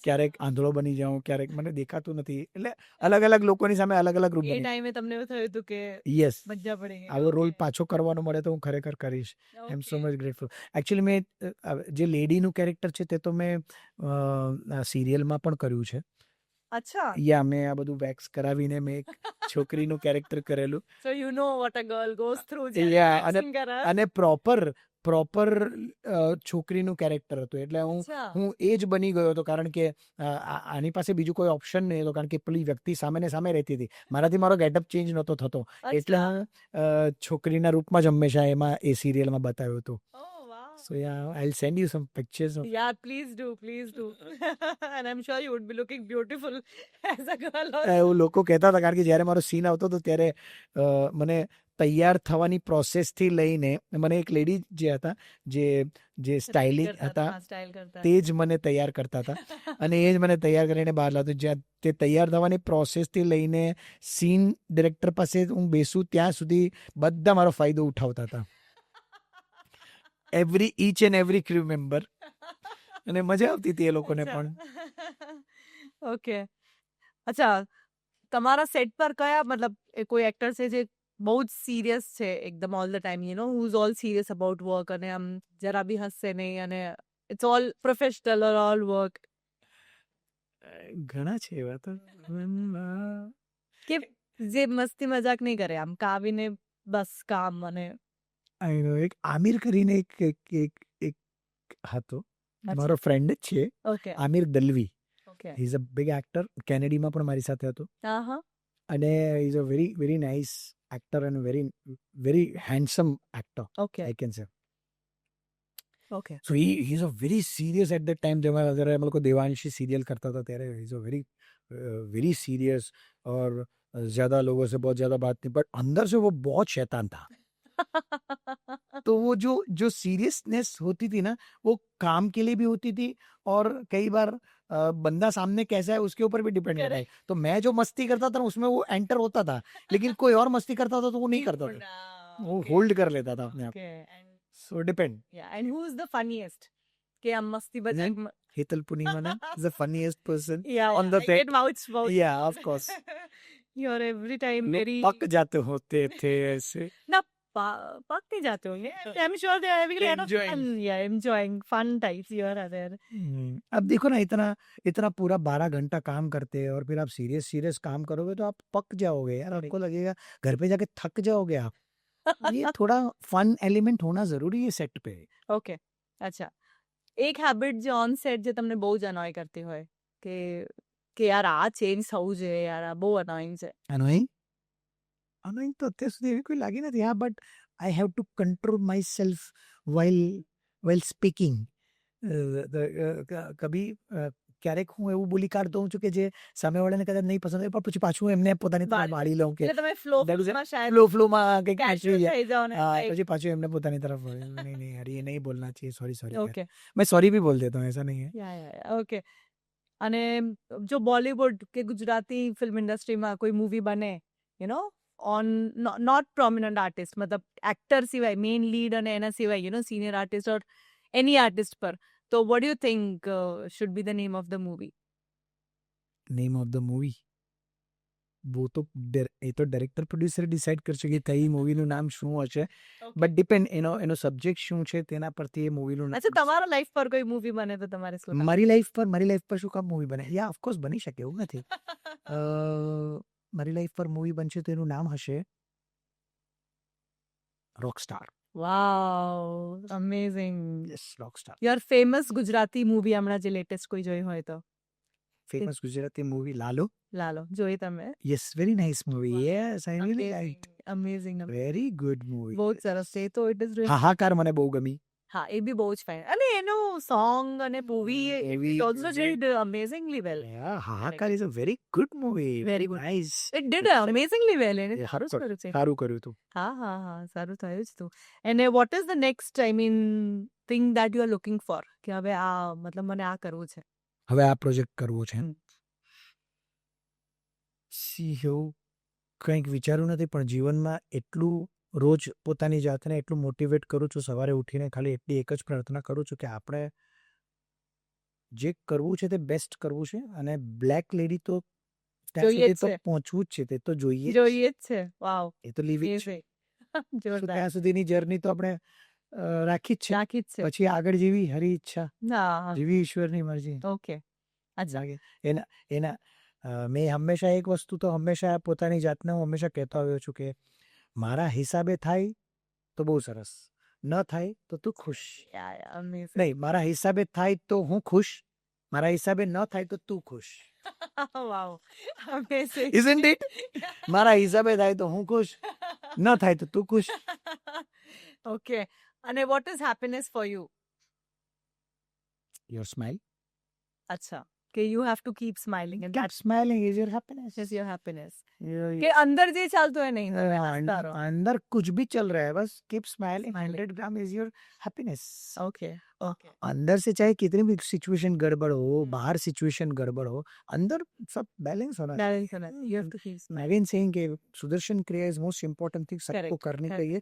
ક્યારેક આંધળો બની જાઉં, ક્યારેક મને દેખાતું નથી. એટલે અલગ અલગ લોકોની સામે અલગ અલગ રૂપ. એ ટાઈમે તમને એવું થયું હતું કે યસ, મજા પડી ગઈ? આવો રોલ પાછો કરવાનો મળે તો હું ખરેખર કરીશ. આઈ am so much grateful. Actually મેં જે લેડીનું કેરેક્ટર છે તે તો મેં સિરિયલમાં પણ કર્યું છે. અચ્છા. યા, મેં આ બધું વેક્સ કરાવીને મેં એક છોકરીનું કેરેક્ટર કરેલું. So you know what a girl goes through. અને પ્રોપર છોકરીનું કેરેક્ટર હતું. એટલે હું એ જ બની ગયો હતો, કારણ કે આની પાસે બીજું કોઈ ઓપ્શન નહીં હતો, કારણ કે પેલી વ્યક્તિ સામે ને સામે રહેતી હતી. મારાથી મારો ગેટઅપ ચેન્જ નહોતો થતો, એટલે છોકરીના રૂપમાં જ હંમેશા એમાં એ સિરિયલમાં બતાવ્યું હતું. So yeah, I'll send you some pictures of. Yeah, please do. And I'm sure you would be looking beautiful as a girl also. એવું લોકો કહેતા હતા, કારણ કે જ્યારે મારો સીન આવતો હતો ત્યારે મને તૈયાર થવાની પ્રોસેસથી લઈને, મને એક લેડી જે હતા જે સ્ટાઇલિંગ હતા તે જ મને તૈયાર કરતા હતા, અને એ જ મને તૈયાર કરીને બહાર લાવતો. જ્યાં તે તૈયાર થવાની પ્રોસેસથી લઈને સીન ડિરેક્ટર પાસે હું બેસું ત્યાં સુધી બધા મારો ફાયદો ઉઠાવતા હતા. each and every crew member. અને મજા આવતી હતી એ લોકોને પણ. ઓકે. અચ્છા, તમારા સેટ પર કયા, મતલબ કોઈ એક્ટર છે જે બહુ જ સિરિયસ છે એકદમ all the time, who is all serious about work, અને આમ જરા બી હસશે નહીં, અને It's all professional or all work? ઘણા છે એવા તો કે જે મસ્તી મજાક નહીં કરે આમ કાવીને બસ કામ અને આઈ નો એક આમિર કરીને એક હતો મારો ફ્રેન્ડ જ છે okay Aamir Dalvi okay he is a big actor કેનેડીમાં પણ મારી સાથે હતો હા અને he is a very very nice actor and very handsome actor okay I can say okay So he is a very serious at that time जब हम लोग को देवांशी सीरियल करता था तेरे he is a very serious और ज्यादा लोगों से बहुत ज्यादा बात नहीं बट अंदर से वो बहुत शैतान था तो वो जो सीरियसनेस होती थी ना वो काम के लिए भी होती थी और कई बार बंदा सामने कैसा है उसके ऊपर भी डिपेंड करता है तो मैं जो मस्ती करता था ना उसमें वो एंटर होता था लेकिन कोई और मस्ती करता था तो वो नहीं करता था वो होल्ड कर लेता था अपने आप So depend. Yeah, and who's the funniest? કે આમ મસ્તી બજાક Hetal Punimana is the funniest person yeah, on the I set. get mouth. Yeah, of course. You're every time very पक जाते होते थे ऐसे. ना पक नहीं जाते होंगे. I'm sure they are having a lot of fun. Yeah, enjoying fun types here are there. अब देखो ना इतना पूरा 12 घंटा काम करते हैं और फिर आप सीरियस काम करोगे तो आप पक जाओगे यार आपको लगेगा घर पे जाके थक जाओगे आप ये थोड़ा फन एलिमेंट होना जरूरी है सेट पे ઓકે અચ્છા એક હેબિટ જે ઓન સેટ જે તમને બહુ જ અનોય કરતી હોય કે યાર આ ચેન્જ થવું જોઈએ યાર આ બહુ અનોઈંગ છે અનોઈંગ તો અત્યાર સુધી એવી કોઈ લાગી નથી હા but I have to control my self while speaking કભી ક્યારેક હું એવું બોલી કાઢતો હોઉં છું કે જે સામેવાળાને કદાચ નહીં પસંદ હોય પણ પછી પાછું એમને પોતાની તરફ વાળી લઉં કે તમે ફ્લોમાં કંઈક થઈ જાઓ ને પછી પાછું એમને પોતાની તરફ नहीं यार ये नहीं बोलना चाहिए सॉरी ઓકે मैं सॉरी भी बोल देता हूँ ऐसा नहीं है યા ઓકે અને જો બોલિવૂડ કે ગુજરાતી ફિલ્મ ઇન્ડસ્ટ્રીમાં કોઈ મૂવી બને you know on not prominent artist મતલબ એક્ટર સિવાય મેઇન લીડ અને એના સિવાય you know senior artist or any artist પર તો what do you think should be the name of the movie? Name of the movie? वो तो એ તો ડાયરેક્ટર પ્રોડ્યુસર ડિસાઈડ કરશે કે કઈ મૂવીનું નામ શું હશે બટ ડિપેન્ડ એનો સબ્જેક્ટ શું છે તેના પરથી એ મૂવીનું નામ અચ્છા તમારા લાઈફ પર કોઈ મૂવી બને તો તમારે શું મારી લાઈફ પર શું કામ મૂવી બને યા ઓફકોર્સ બની શકે એવું નથી મારી લાઈફ પર મૂવી બનશે તો એનું નામ હશે rockstar wow amazing yes rockstar your famous Gujarati movie હમણાં જે લેટેસ્ટ કોઈ જોઈ હોય તો ફેમસ ગુજરાતી મૂવી લાલો જોઈ તમે yes very nice movie yes I really લાઇક્ડ amazing very good movie બહુ જ સરસ છે તો ઇટ ઇઝ હાહાકાર મને બહુ ગમી હા એ બી બહુ જ ફાઇન અને એનું સોંગ અને મૂવી એવી also did amazingly well Hahakar is a very good movie Very good. Nice it did amazingly well એને સારું જ કર્યું છે સારું કર્યું તું હા સારું થયું જ તું અને what is the next I mean thing that you are looking for કે હવે આ મતલબ મને આ કરવું છે હવે આ પ્રોજેક્ટ કરવો છે એવું કંઈક વિચાર્યું નથી પણ જીવનમાં એટલું રોજ પોતાની જાતને એટલું મોટિવેટ કરું છું સવારે ઉઠીને ખાલી એટલી એક જ પ્રાર્થના કરું છું કે આપણે જે કરવું છે તે બેસ્ટ કરવું છે અને બ્લેક લેડી તો ત્યાં સુધી તો પહોંચવું જ છે તે તો જોઈએ જ છે વાવ એ તો લીવી છે ત્યાં સુધીની જર્ની તો આપણે રાખી જ છે પછી આગળ જેવી હરી ઈચ્છા જેવી ઈશ્વરની મરજી ઓકે એના મેં હંમેશા એક વસ્તુ તો હંમેશા પોતાની જાતને હું હંમેશા કહેતો આવ્યો છું કે મારા હિસાબે થાય તો બહુ સરસ ન થાય તો તું ખુશ નહીં મારા હિસાબે થાય તો હું ખુશ મારા હિસાબે ન થાય તો તું ખુશ Isn't it? મારા હિસાબે થાય તો હું ખુશ ન થાય તો તું ખુશ ઓકે અને what is happiness for you? Your smile. અચ્છા કે you have to keep smiling and keep smiling is your happiness. Is your happiness. કે અંદર જે ચાલતું है नहीं अंदर कुछ भी चल रहा है बस keep smiling 100 gram is your happiness. Okay. अंदर से चाहे कितनी भी सिचुएशन गड़बड़ हो बाहर सिचुएशन गड़बड़ हो अंदर सब बैलेंस होना you have to keep smiling. Again saying कि सुदर्शन क्रिया is most important thing सबको करनी चाहिए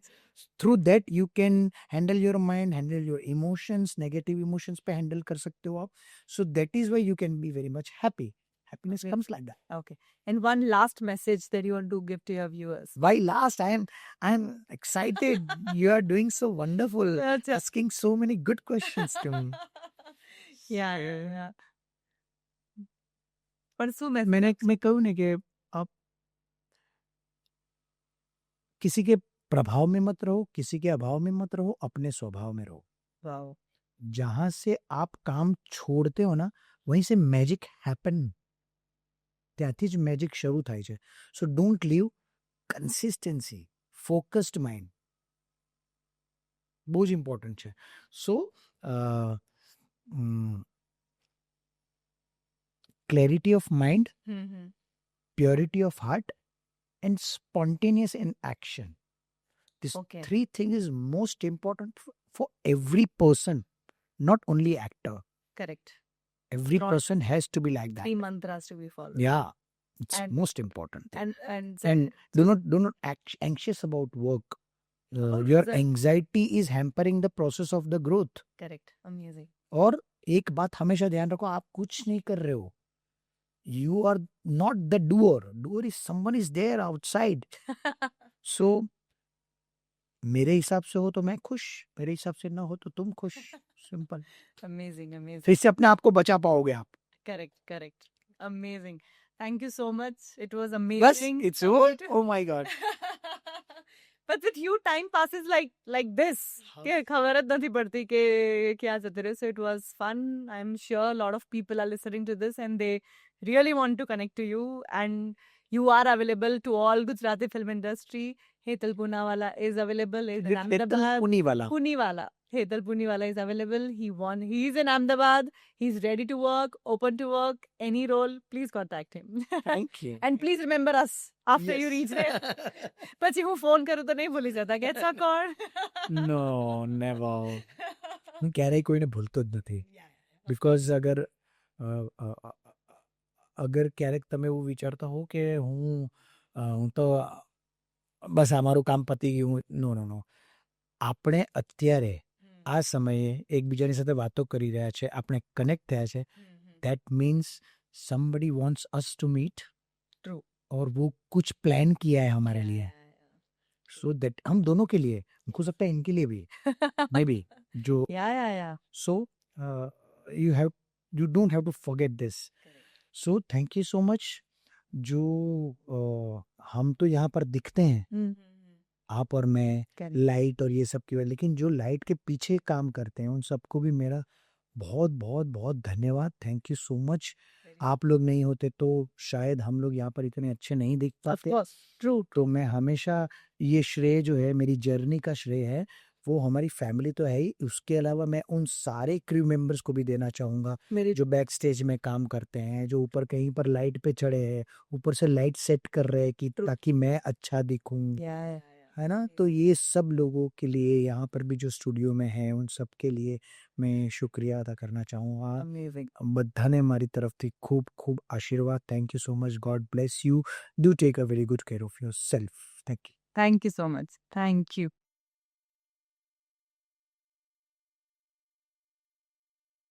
through that you can handle your mind handle your emotions negative emotions पे handle कर सकते हो आप so that is why you can be very much happy. Happiness comes like that. Okay. And one last message that you want to give to your viewers. Why last? I am excited. You are doing so wonderful. Asking so many good questions to me. પણ શું મેં मैं कहूँ ना कि आप किसी के प्रभाव में मत रहो, किसी के अभाव में मत रहो, अपने स्वभाव में रहो. વાવ जहाँ से आप काम छोड़ते हो ना, वहीं से मैजिक हैपन, ત્યાંથી જ મેજિક શરૂ થાય છે. So don't leave consistency, focused mind બહુ જ ઇમ્પોર્ટન્ટ છે. So clarity of mind, purity of heart, and spontaneous in action. These Okay. three things is most important for every person, not only actor. Correct Every Right. person has to be like that. 3 mantras to be followed. Yeah, it's And- most important thing. And And do not act anxious about work. Oh, Your that- anxiety is hampering the process of the growth. Correct amazing और एक बात हमेशा ध्यान रखो, आप कुछ नहीं कर रहे हो. You are not the doer. Doer is someone is there outside. So मेरे हिसाब से हो तो मैं खुश, मेरे हिसाब से ना हो तो तुम खुश. सिंपल. अमेजिंग अमेजिंग तो इससे अपने आप को बचा पाओगे आप. Correct amazing thank you so much it was बस amazing it's all. Oh my God. but with you time passes like this हाँ. કે ખબર જ નથી પડતી કે ક્યાં જતું રહ્યું. So it was fun. I'm sure a lot of people are listening to this and they really want to connect to you and you are available to all Gujarati film industry. Hetal Poonawala is available. Is in Ahmedabad. Puniwala. Puniwala. Hetal Puniwala is available. He's in Ahmedabad. He's ready to work, open to work, any role. Please contact him. Thank you. And please remember us after you reach there. પછી હું phone કરું તો નહીં ભૂલી જતા કે it's a call. No, never. હું ક્યારેય કોઈને ભૂલતો જ નથી. બિકોઝ અગર ક્યારેક તમે એવું વિચારતા હો કે હું તો બસ આ મારું કામ પતી ગયું, નો. આપણે અત્યારે આ સમયે એકબીજાની સાથે વાતો કરી રહ્યા છે, આપણે કનેક્ટ થયા છે, that means somebody wants us to meet. True. और वो कुछ प्लान किया है हमारे लिए. सो दैट हम दोनों के लिए, हो सकता है इनके लिए भी, मे बी जो. Yeah. So you don't have to forget this. So thank you so much. जो हम तो यहाँ पर दिखते हैं, आप और मैं, Correct. लाइट और ये सब की वजह, लेकिन जो लाइट के पीछे काम करते हैं उन सबको भी मेरा बहुत बहुत बहुत धन्यवाद. Thank you so much. आप लोग नहीं होते तो शायद हम लोग यहाँ पर इतने अच्छे नहीं दिख Of पाते. course. True. तो मैं हमेशा ये श्रेय जो है, मेरी जर्नी का श्रेय है, वो हमारी फैमिली तो है ही, उसके अलावा मैं उन सारे क्रू मेंबर्स को भी देना चाहूँगा मेरी जो बैक स्टेज में काम करते हैं, जो ऊपर कहीं पर लाइट पे चढ़े हैं, ऊपर से लाइट सेट कर रहे हैं कि True. ताकि मैं अच्छा दिखूं, Yeah. है ना. तो ये सब लोगों के लिए, यहाँ पर भी जो स्टूडियो में है, उन सब के लिए मैं शुक्रिया अदा करना चाहूँगा. Amazing. બધાને મારી તરફથી ખૂબ ખૂબ આશીર્વાદ. Thank you so much. God bless you. Do take a very good care of your self. Thank you. Thank you so much. Thank you.